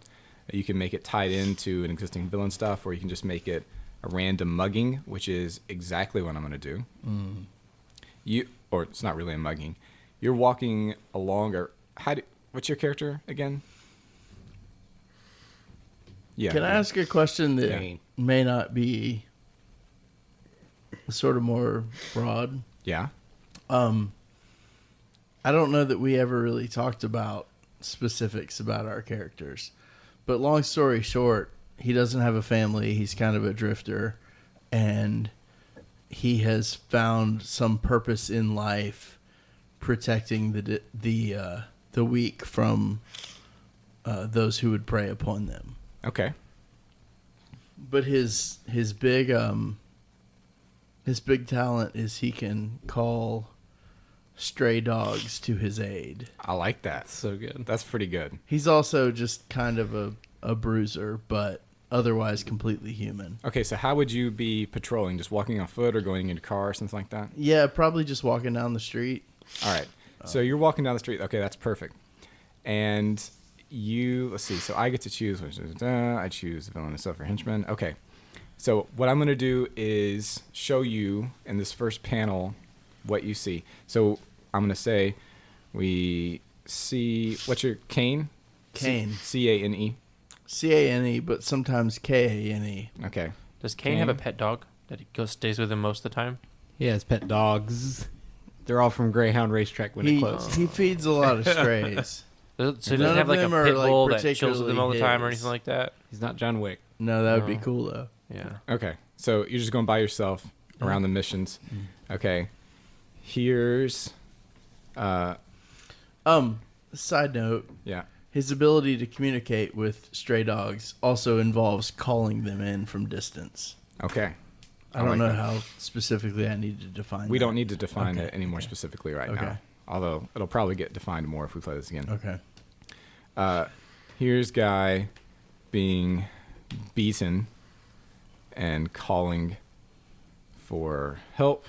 You can make it tied into an existing villain stuff, or you can just make it a random mugging, which is exactly what I'm going to do. Or it's not really a mugging. You're walking along, or what's your character again? Yeah. Can I ask a question that Dang. may not be sort of more broad? Yeah. I don't know that we ever really talked about specifics about our characters. But long story short, he doesn't have a family. He's kind of a drifter. And he has found some purpose in life protecting the weak from those who would prey upon them. Okay. But his big talent is he can call stray dogs to his aid. I like that. So good. That's pretty good. He's also just kind of a bruiser, but otherwise completely human. Okay, so how would you be patrolling? Just walking on foot or going in a car or something like that? Yeah, probably just walking down the street. All right. So you're walking down the street. Okay, that's perfect. And let's see. So I get to choose. I choose villain and suffer henchman. Okay. So what I'm going to do is show you in this first panel what you see. So I'm going to say we see, what's your Kane? Kane. C-A-N-E. C-A-N-E, but sometimes K-A-N-E. Okay. Does Kane have a pet dog that he stays with him most of the time? He has pet dogs. They're all from Greyhound Racetrack when it closed. He feeds a lot of strays. So he None doesn't have of like a them are, pit like, bull that chills with him all the particularly time or his. anything like that? He's not John Wick. No, that would be No. cool, though. Yeah. Okay. So you're just going by yourself around the missions. Okay. Here's, Side note, yeah. his ability to communicate with stray dogs also involves calling them in from distance. Okay. I don't like know that. how specifically I need to define We that. don't need to define Okay, it any more specifically right Okay. now. Although it'll probably get defined more if we play this again. Okay. Here's guy being beaten and calling for help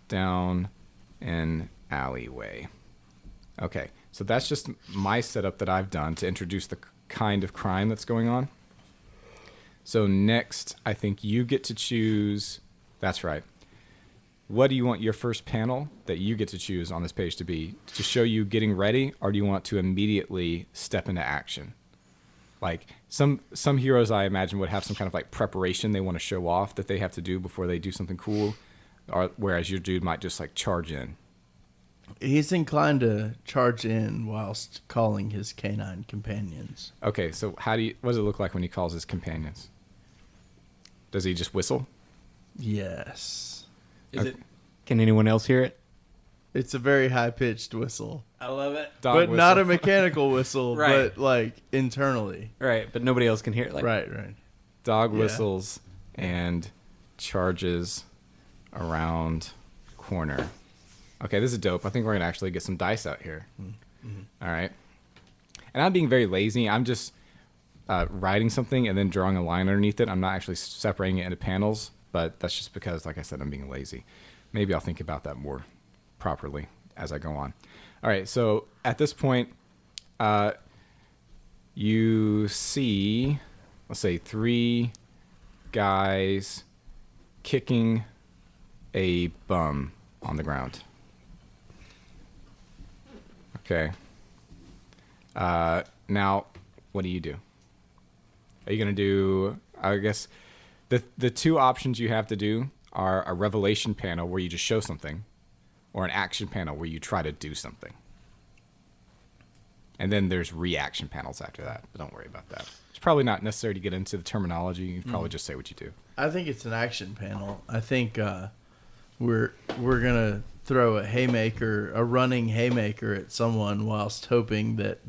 down an alleyway. Okay, so that's just my setup that I've done to introduce the kind of crime that's going on. So next, I think you get to choose. That's right. What do you want your first panel that you get to choose on this page to be? To show you getting ready, or do you want to immediately step into action? Like some heroes, I imagine, would have some kind of like preparation they want to show off that they have to do before they do something cool, or whereas your dude might just like charge in. He's inclined to charge in whilst calling his canine companions. Okay, so what does it look like when he calls his companions? Does he just whistle? Yes. Is it? Can anyone else hear it? It's a very high-pitched whistle. I love it. Dog But whistle. not a mechanical whistle, Right. but like internally. Right, but nobody else can hear it. Like, Right. Dog Yeah. whistles and charges around corner. Okay, this is dope. I think we're going to actually get some dice out here. All right. And I'm being very lazy. I'm just writing something and then drawing a line underneath it. I'm not actually separating it into panels, but that's just because, like I said, I'm being lazy. Maybe I'll think about that more properly as I go on. All right, so at this point, you see, let's say, 3 guys kicking a bum on the ground. Okay. Now, what do you do? Are you going to do, I guess, the 2 options you have to do are a revelation panel where you just show something, or an action panel where you try to do something. And then there's reaction panels after that, but don't worry about that. It's probably not necessary to get into the terminology. You can probably just say what you do. I think it's an action panel. I think we're gonna throw a running haymaker at someone whilst hoping that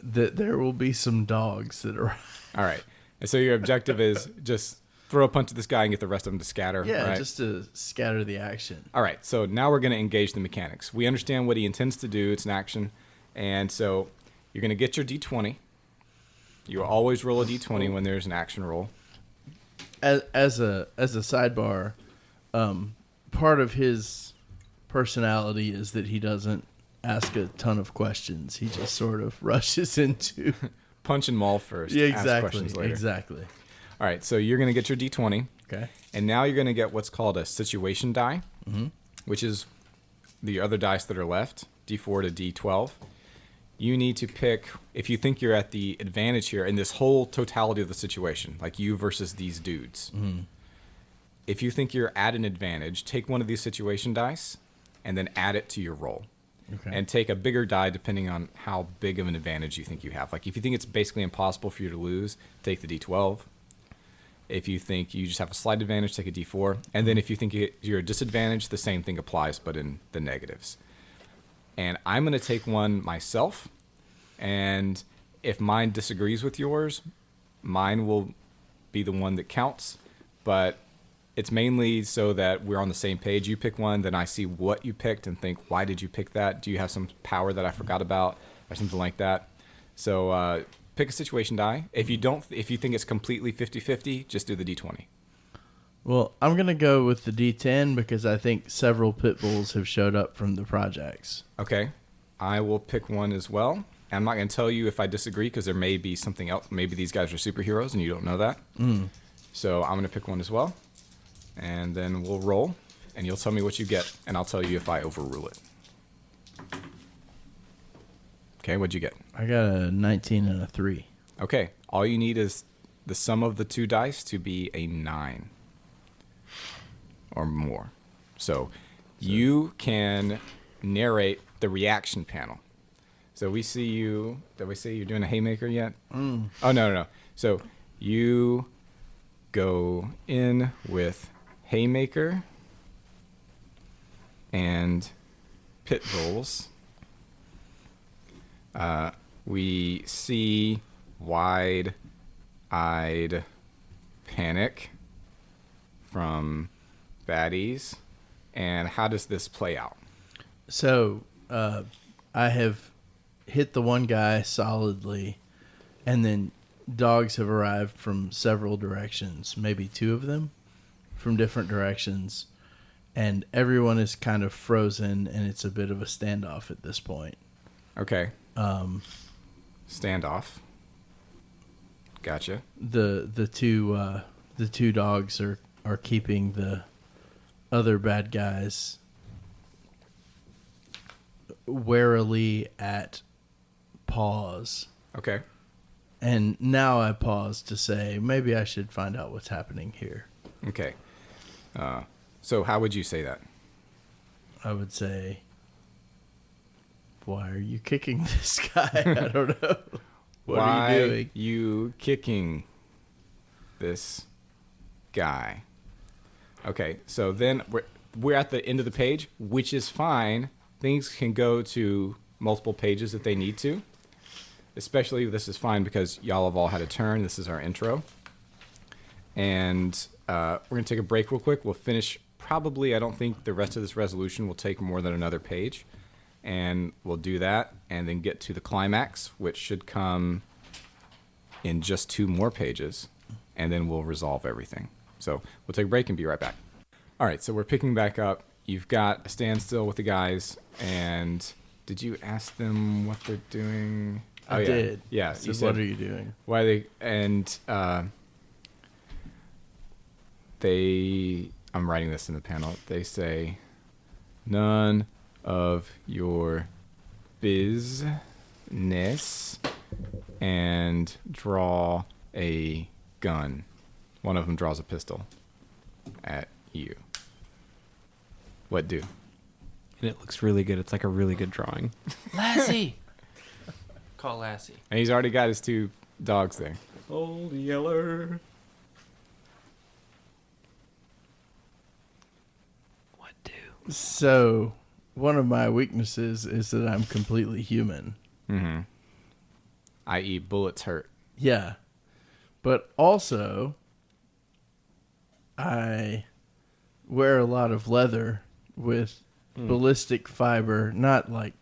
there will be some dogs that are. All right. And so your objective is just throw a punch at this guy and get the rest of them to scatter. Yeah, right? just to scatter the action. All right. So now we're going to engage the mechanics. We understand what he intends to do. It's an action. And so you're going to get your D20. You always roll a D20 when there's an action roll. As a sidebar, part of his personality is that he doesn't ask a ton of questions. He just sort of rushes into. Punch and maul first. Yeah, Ask exactly. questions later. Exactly. All right. So you're going to get your D20. Okay. And now you're going to get what's called a situation die, which is the other dice that are left, D4 to D12. You need to pick, if you think you're at the advantage here in this whole totality of the situation, like you versus these dudes. If you think you're at an advantage, take one of these situation dice and then add it to your roll. Okay. And take a bigger die depending on how big of an advantage you think you have. Like if you think it's basically impossible for you to lose, take the D12. If you think you just have a slight advantage, take a D4. And then if you think you're a disadvantage, the same thing applies, but in the negatives. And I'm going to take one myself. And if mine disagrees with yours, mine will be the one that counts. But it's mainly so that we're on the same page. You pick one, then I see what you picked and think, why did you pick that? Do you have some power that I forgot about or something like that? So pick a situation die. If you think it's completely 50-50, just do the D20. Well, I'm going to go with the D10 because I think several pit bulls have showed up from the projects. Okay. I will pick one as well. I'm not going to tell you if I disagree because there may be something else. Maybe these guys are superheroes and you don't know that. So I'm going to pick one as well. And then we'll roll. And you'll tell me what you get. And I'll tell you if I overrule it. Okay, what'd you get? I got a 19 and a 3. Okay. All you need is the sum of the two dice to be a 9. Or more. So you can narrate the reaction panel. So we see you. Did we say you're doing a haymaker yet? Oh, no. So you go in with haymaker and pit bulls. We see wide-eyed panic from baddies. And how does this play out? So I have hit the one guy solidly, and then dogs have arrived from several directions, maybe 2 of them from different directions, and everyone is kind of frozen, and it's a bit of a standoff at this point. Okay. Standoff. Gotcha. The two dogs are keeping the other bad guys warily at pause. Okay. And now I pause to say, maybe I should find out what's happening here. Okay. So how would you say that? I would say, why are you kicking this guy? I don't know. What Why are you doing? you kicking this guy? Okay, so then we're at the end of the page, which is fine. Things can go to multiple pages if they need to. Especially this is fine because y'all have all had a turn. This is our intro. And we're going to take a break real quick. We'll finish probably, I don't think the rest of this resolution will take more than another page. And we'll do that and then get to the climax, which should come in just 2 more pages. And then we'll resolve everything. So we'll take a break and be right back. All right, so we're picking back up. You've got a standstill with the guys. And did you ask them what they're doing? I did. Yeah. I said, what are you doing? Why they and they. I'm writing this in the panel. They say, none of your business, and draw a gun. One of them draws a pistol at you. What do? And it looks really good. It's like a really good drawing. Lassie. Call Lassie. And he's already got his 2 dogs there. Old Yeller. What do? So, one of my weaknesses is that I'm completely human. Mm-hmm. I.e. bullets hurt. Yeah. But also, I wear a lot of leather with ballistic fiber, not like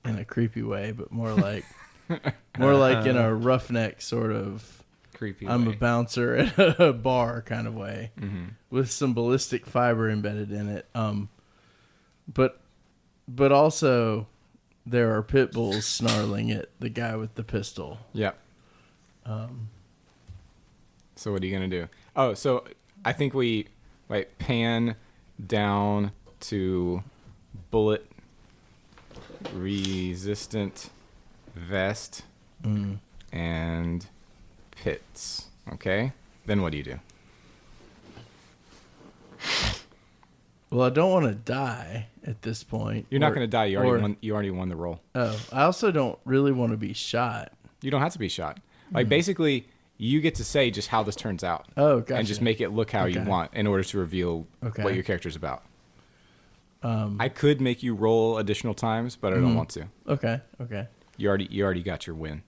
in a creepy way, but more like in a roughneck sort of Creepy I'm way. a bouncer at a bar kind of way, with some ballistic fiber embedded in it. But also there are pit bulls snarling at the guy with the pistol. Yep. So what are you going to do? Oh, so I think we pan down to bullet resistant vest and pits. Okay? Then what do you do? Well, I don't want to die at this point. You're not going to die. You already won the roll. Oh, I also don't really want to be shot. You don't have to be shot. Like basically you get to say just how this turns out. Oh, gotcha. And just make it look how you want in order to reveal what your character's about. I could make you roll additional times, but I don't want to. Okay. You already got your win.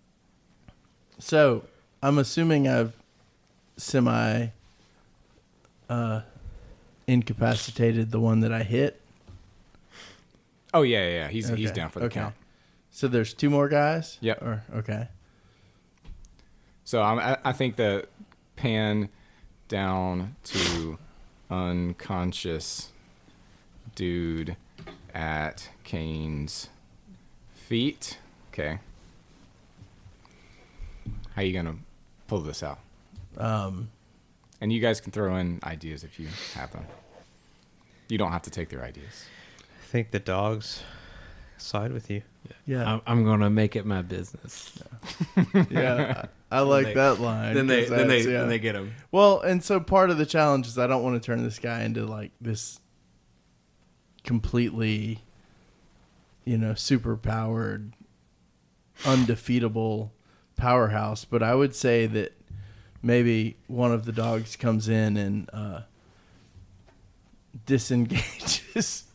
So I'm assuming I've incapacitated the one that I hit. Oh yeah. He's Okay, down for the count. So there's 2 more guys. Yep. Okay. So I think the pan down to unconscious dude at Kane's feet. Okay. How you gonna pull this out? And you guys can throw in ideas if you have them. You don't have to take their ideas. I think the dogs side with you. Yeah. I'm gonna make it my business. Yeah. I like that line. Then 'cause they get him. Well, and so part of the challenge is I don't want to turn this guy into like this completely, super powered, undefeatable powerhouse. But I would say that maybe one of the dogs comes in and disengages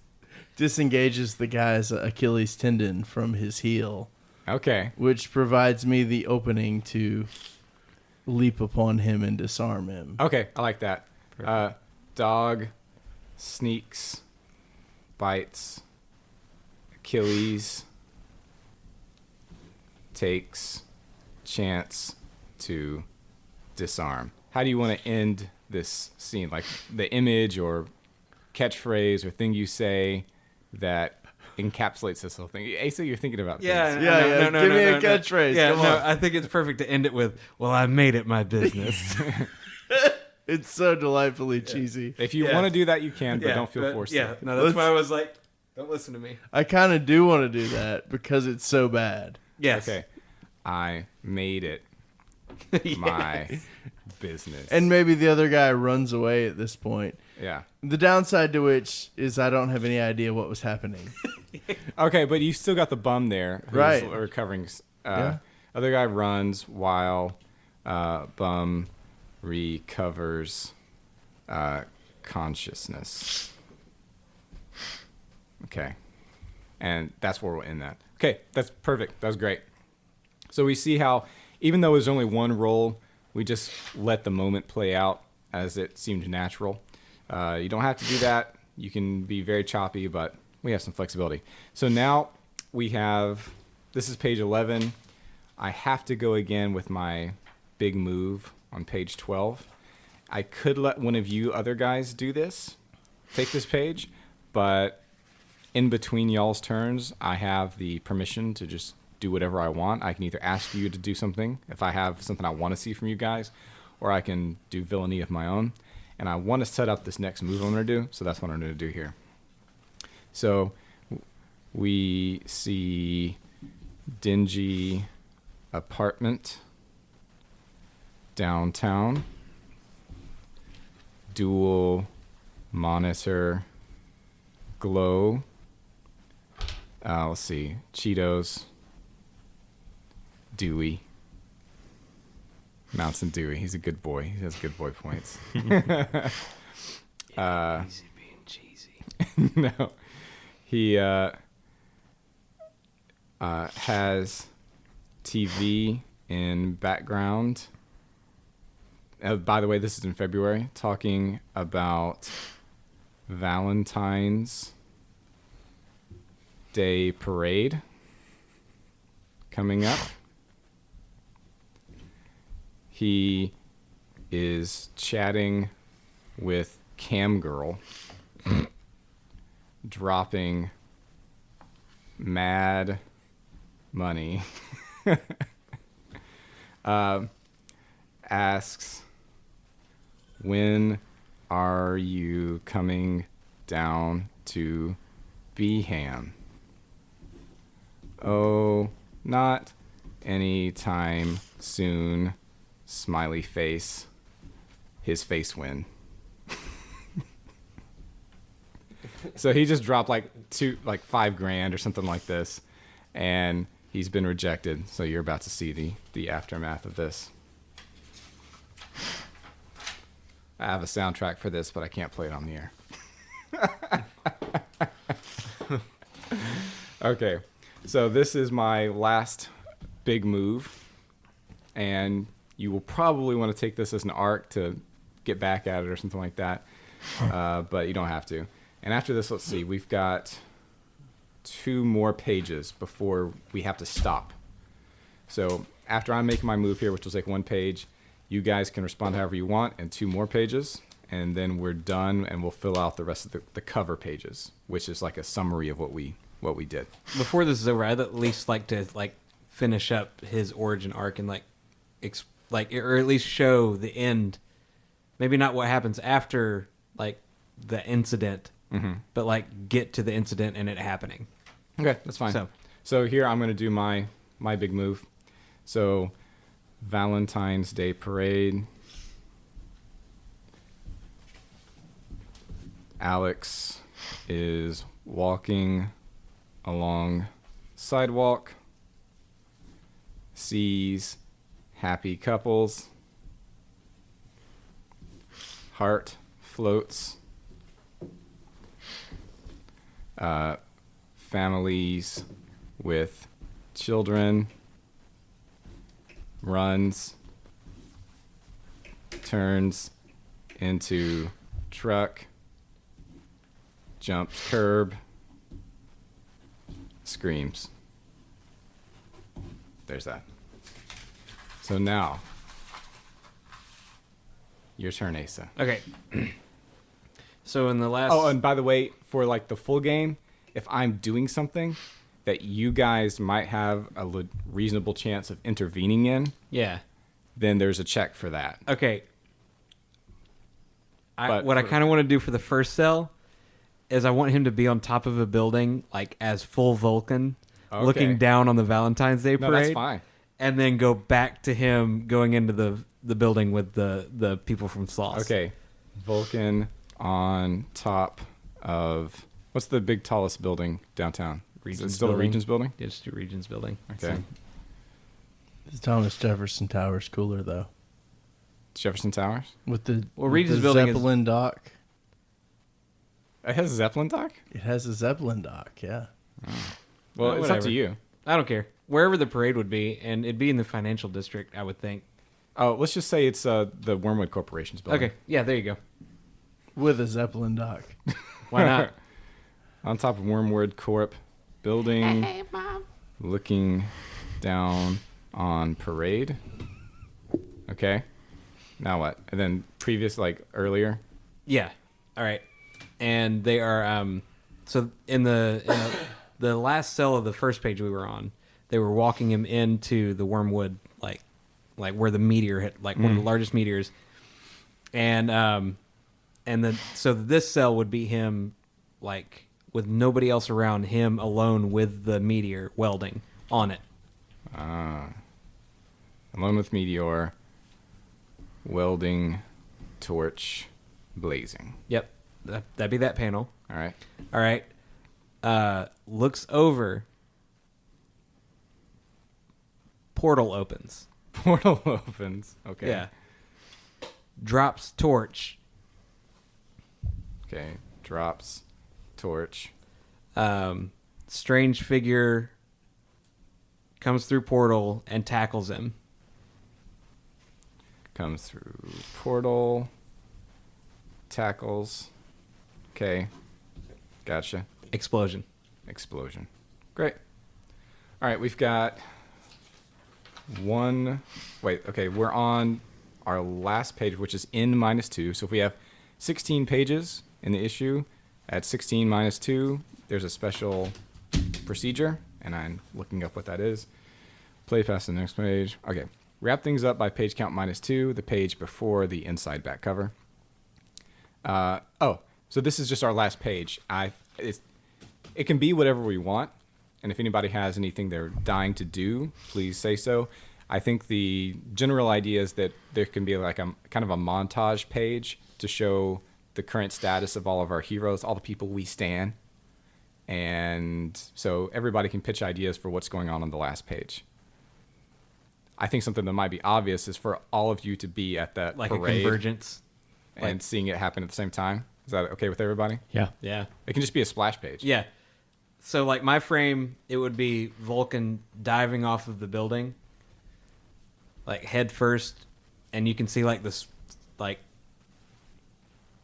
the guy's Achilles tendon from his heel. Okay. Which provides me the opening to leap upon him and disarm him. Okay, I like that. Dog sneaks, bites, Achilles takes chance to disarm. How do you want to end this scene? Like the image or catchphrase or thing you say that encapsulates this whole thing. Asa, you're thinking about things. Yeah. Give me a catchphrase. Yeah, Come no, on. I think it's perfect to end it with, "Well, I made it my business." It's so delightfully cheesy. If you Yeah. want to do that, you can, but don't feel forced Yeah, to. no, that's why I was like, "Don't listen to me." I kind of do want to do that because it's so bad. Yes. Okay. I made it my business. And maybe the other guy runs away at this point. yeah. The downside to which is I don't have any idea what was happening. Okay, but you still got the bum there. Who's Right. recovering. Yeah. Other guy runs while bum recovers consciousness. Okay. And that's where we'll end that. Okay, that's perfect. That was great. So we see how, even though it was only one roll, we just let the moment play out as it seemed natural. You don't have to do that. You can be very choppy, but we have some flexibility. So now we have, this is page 11. I have to go again with my big move on page 12. I could let one of you other guys do this, take this page, but in between y'all's turns, I have the permission to just do whatever I want. I can either ask you to do something if I have something I want to see from you guys, or I can do villainy of my own. And I want to set up this next move I'm going to do, so that's what I'm going to do here. So we see dingy apartment downtown, dual monitor glow. Let's see, Cheetos, Dewey, Mountain Dewey. He's a good boy. He has good boy points. Easy being cheesy. No, he has TV in background. By the way, this is in February, talking about Valentine's Day parade coming up. He is chatting with Cam Girl, dropping mad money. Asks, when are you coming down to Beham? Oh, not anytime soon. Smiley face. His face win. So he just dropped like $5,000 or something like this, and he's been rejected. So you're about to see the aftermath of this. I have a soundtrack for this, but I can't play it on the air. Okay, so this is my last big move, and you will probably want to take this as an arc to get back at it or something like that. but you don't have to. And after this, let's see, we've got 2 more pages before we have to stop. So after I make my move here, which will take 1 page, you guys can respond however you want, and 2 more pages, and then we're done, and we'll fill out the rest of the cover pages, which is like a summary of what we did. Before this is over, I'd at least like to finish up his origin arc and or at least show the end. Maybe not what happens after the incident, but get to the incident and it happening. Okay, that's fine. So here I'm going to do my big move. So Valentine's Day parade. Alex is walking along sidewalk, sees happy couples, heart floats, families with children, runs, turns into truck, jumps curb, screams. There's that. So now, your turn, Asa. Okay. So in the last... Oh, and by the way, for the full game, if I'm doing something that you guys might have a reasonable chance of intervening in, Yeah. then there's a check for that. Okay. I But kind of want to do for the first cell is I want him to be on top of a building, as full Vulcan, Okay. looking down on the Valentine's Day No, parade. that's fine. And then go back to him going into the building with the people from Sloss. Okay. Vulcan on top of... What's the big tallest building downtown? Is it still the Regions building? Yeah, just do Regions building. Okay. The Thomas Jefferson Tower's cooler though. Jefferson Towers? With the Regions the building is- Zeppelin dock. It has a Zeppelin dock? It has a Zeppelin dock. Yeah. Well, it's up whatever. to you. I don't care. Wherever the parade would be, and it'd be in the financial district, I would think. Oh, let's just say it's the Wormwood Corporation's building. Okay. Yeah, there you go. With a Zeppelin dock. Why not? On top of Wormwood Corp building, looking down on parade. Okay. Now what? And then previous, earlier. Yeah. All right. And they are so in the last cell of the first page we were on, they were walking him into the Wormwood like where the meteor hit, one of the largest meteors. And then so this cell would be him with nobody else around, him alone with the meteor welding on it. Alone with meteor, welding, torch, blazing. Yep. That'd be that panel. All right. All right. Looks over. Portal opens. Portal opens. Okay. Yeah. Drops torch. Okay. Drops torch. Strange figure comes through portal and tackles him. Comes through portal. Tackles. Okay. Gotcha. Explosion. Explosion. Great. All right, we've got one. Wait, okay, we're on our last page, which is N -2. So if we have 16 pages in the issue, at 16 -2, there's a special procedure, and I'm looking up what that is. Play past the next page. Okay. Wrap things up by page count -2, the page before the inside back cover. So this is just our last page. It can be whatever we want, and if anybody has anything they're dying to do, please say so. I think the general idea is that there can be a kind of a montage page to show the current status of all of our heroes, all the people we stan, and so everybody can pitch ideas for what's going on the last page. I think something that might be obvious is for all of you to be at that Like parade a convergence. and seeing it happen at the same time. Is that okay with everybody? Yeah. Yeah. It can just be a splash page. Yeah. So my frame, it would be Vulcan diving off of the building, head first, and you can see this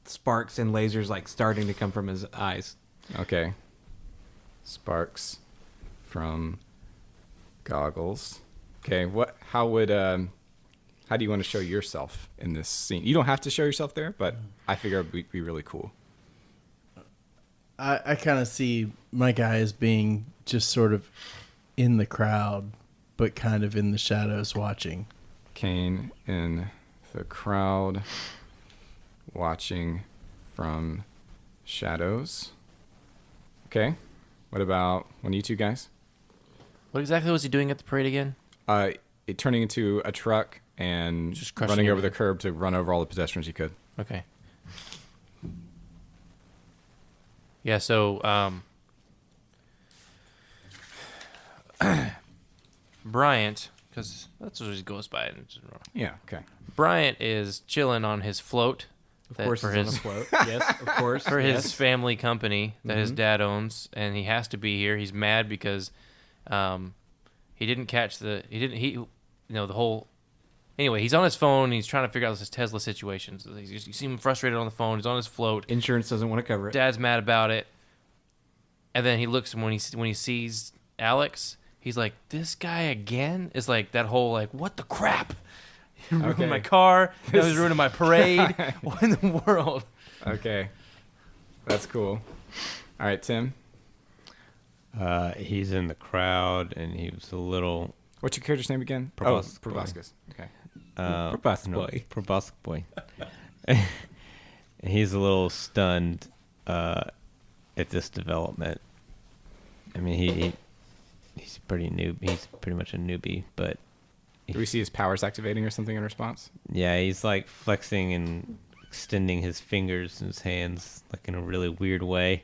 sparks and lasers like starting to come from his eyes. Okay. Sparks from goggles. Okay. How do you want to show yourself in this scene? You don't have to show yourself there, but I figure it would be really cool. I kind of see my guy as being just sort of in the crowd, but kind of in the shadows watching. Kane in the crowd, watching from shadows. Okay. What about one of you two guys? What exactly was he doing at the parade again? It turning into a truck and Just crushing running over the everything. curb to run over all the pedestrians he could. Okay. Yeah, so Bryant, because that's what he goes by. Yeah. Okay. Bryant is chilling on his float. Of course, for he's his on a float. Yes, of course. for his yes. family company that his dad owns, and he has to be here. He's mad because he didn't catch the the whole. Anyway, he's on his phone. And he's trying to figure out this Tesla situation. So you see him frustrated on the phone. He's on his float. Insurance doesn't want to cover it. Dad's mad about it, and then he looks, and when he sees Alex, he's like, "This guy again?" Is like that whole like, "What the crap? You ruined Okay. my car. That was ruining my parade. What in the world?" Okay. That's cool. All right, Tim. He's in the crowd, and he was a little What's your character's name again? Proboscis. Oh, Proboscis. Okay. Proboscis boy. Proboscis boy. And he's a little stunned at this development. I mean, he's pretty new. He's pretty much a newbie, but Do we see his powers activating or something in response? yeah, he's like flexing and extending his fingers and his hands like in a really weird way.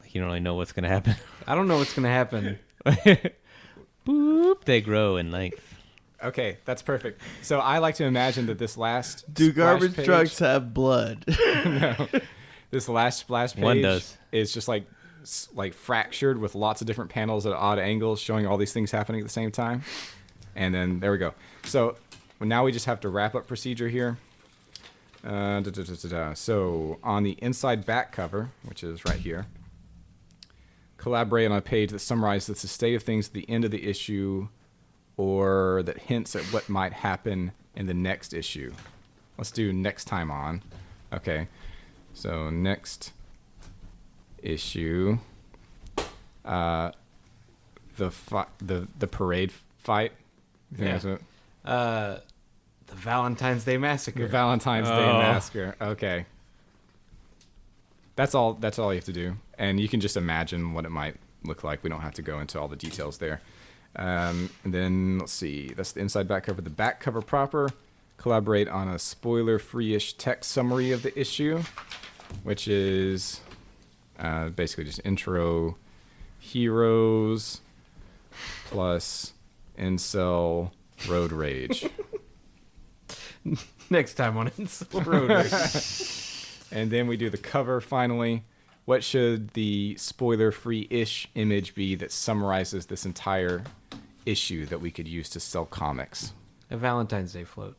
Like you don't really know what's gonna happen. I don't know what's going to happen. Boop! They grow in length. Okay, that's perfect. So I like to imagine that this last Do splash garbage page- trucks have blood? No. This last splash page One does. is just like fractured with lots of different panels at odd angles showing all these things happening at the same time. And then there we go. So now we just have to wrap up procedure here. So on the inside back cover, which is right here, collaborate on a page that summarizes the state of things at the end of the issue or that hints at what might happen in the next issue. Let's do next time on. Okay. So next issue, the parade fight. You think Yeah. that's what- The Valentine's Day Massacre. The Valentine's Day Massacre. Okay. That's all you have to do. And you can just imagine what it might look like. We don't have to go into all the details there. And then, let's see. That's the inside back cover. The back cover proper. Collaborate on a spoiler-free-ish text summary of the issue, which is basically just intro heroes plus incel road rage. Next time on Insel Road Rage. And then we do the cover finally. What should the spoiler-free-ish image be that summarizes this entire issue that we could use to sell comics? A Valentine's Day float.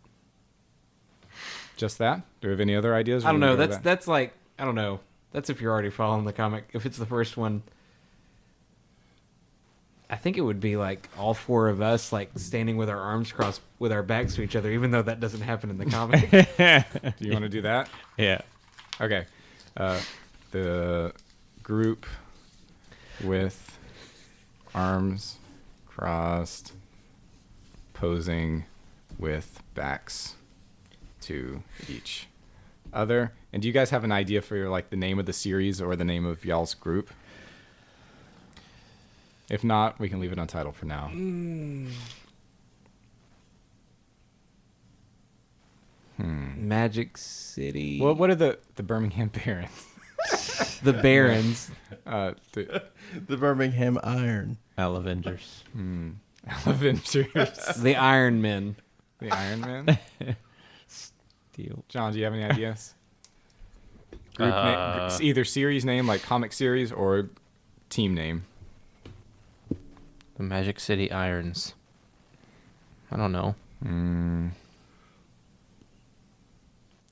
Just that? Do we have any other ideas? I don't know. Or That's like, I don't know. That's if you're already following the comic. If it's the first one, I think it would be like all four of us like standing with our arms crossed with our backs to each other, even though that doesn't happen in the comic. Do you want to do that? Yeah. Okay. The group with arms crossed, posing with backs to each other. And do you guys have an idea for like the name of the series or the name of y'all's group? If not, we can leave it untitled for now. Magic City. Well, what are the Birmingham Barons? The Barons. The Birmingham Iron. Avengers. Avengers. The Iron Men. The Iron Man. Steel. John, do you have any ideas? Group name, either series name like comic series or team name. The Magic City Irons. I don't know.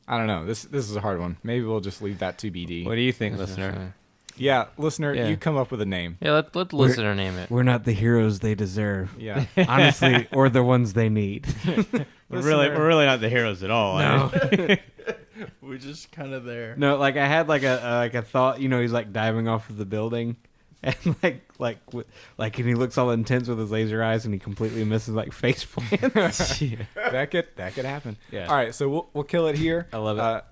I don't know. This is a hard one. Maybe we'll just leave that to BD. What do you think, listener? Yeah, listener, Yeah. you come up with a name. Yeah, let the listener name it. We're not the heroes they deserve. Yeah. Honestly, or the ones they need. We're really not the heroes at all. No. We're just kind of there. No, like I had like a thought. You know, he's like diving off of the building, and and he looks all intense with his laser eyes, and he completely misses like face plants. that could happen. Yeah. All right, so we'll kill it here. I love it.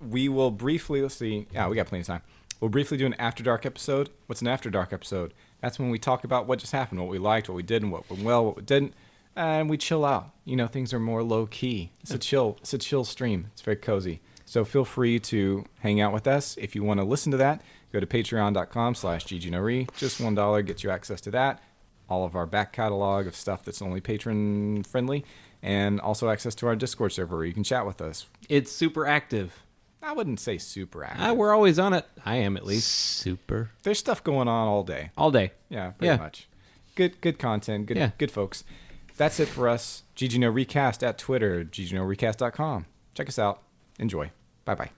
We will briefly, let's see. Yeah, we got plenty of time. We'll briefly do an After Dark episode. What's an After Dark episode? That's when we talk about what just happened, what we liked, what we didn't, what went well, what we didn't, and we chill out. You know, things are more low key. It's a chill stream. It's very cozy. So feel free to hang out with us. If you want to listen to that, go to patreon.com/GGNORE. Just $1 gets you access to that. All of our back catalog of stuff that's only patron friendly, and also access to our Discord server where you can chat with us. It's super active. I wouldn't say super active. We're always on it. I am at least Super. There's stuff going on all day. all day. Yeah, pretty much. Good content. Good folks. That's it for us. GGNO Recast at Twitter, ggnorecast.com. Check us out. Enjoy. Bye-bye.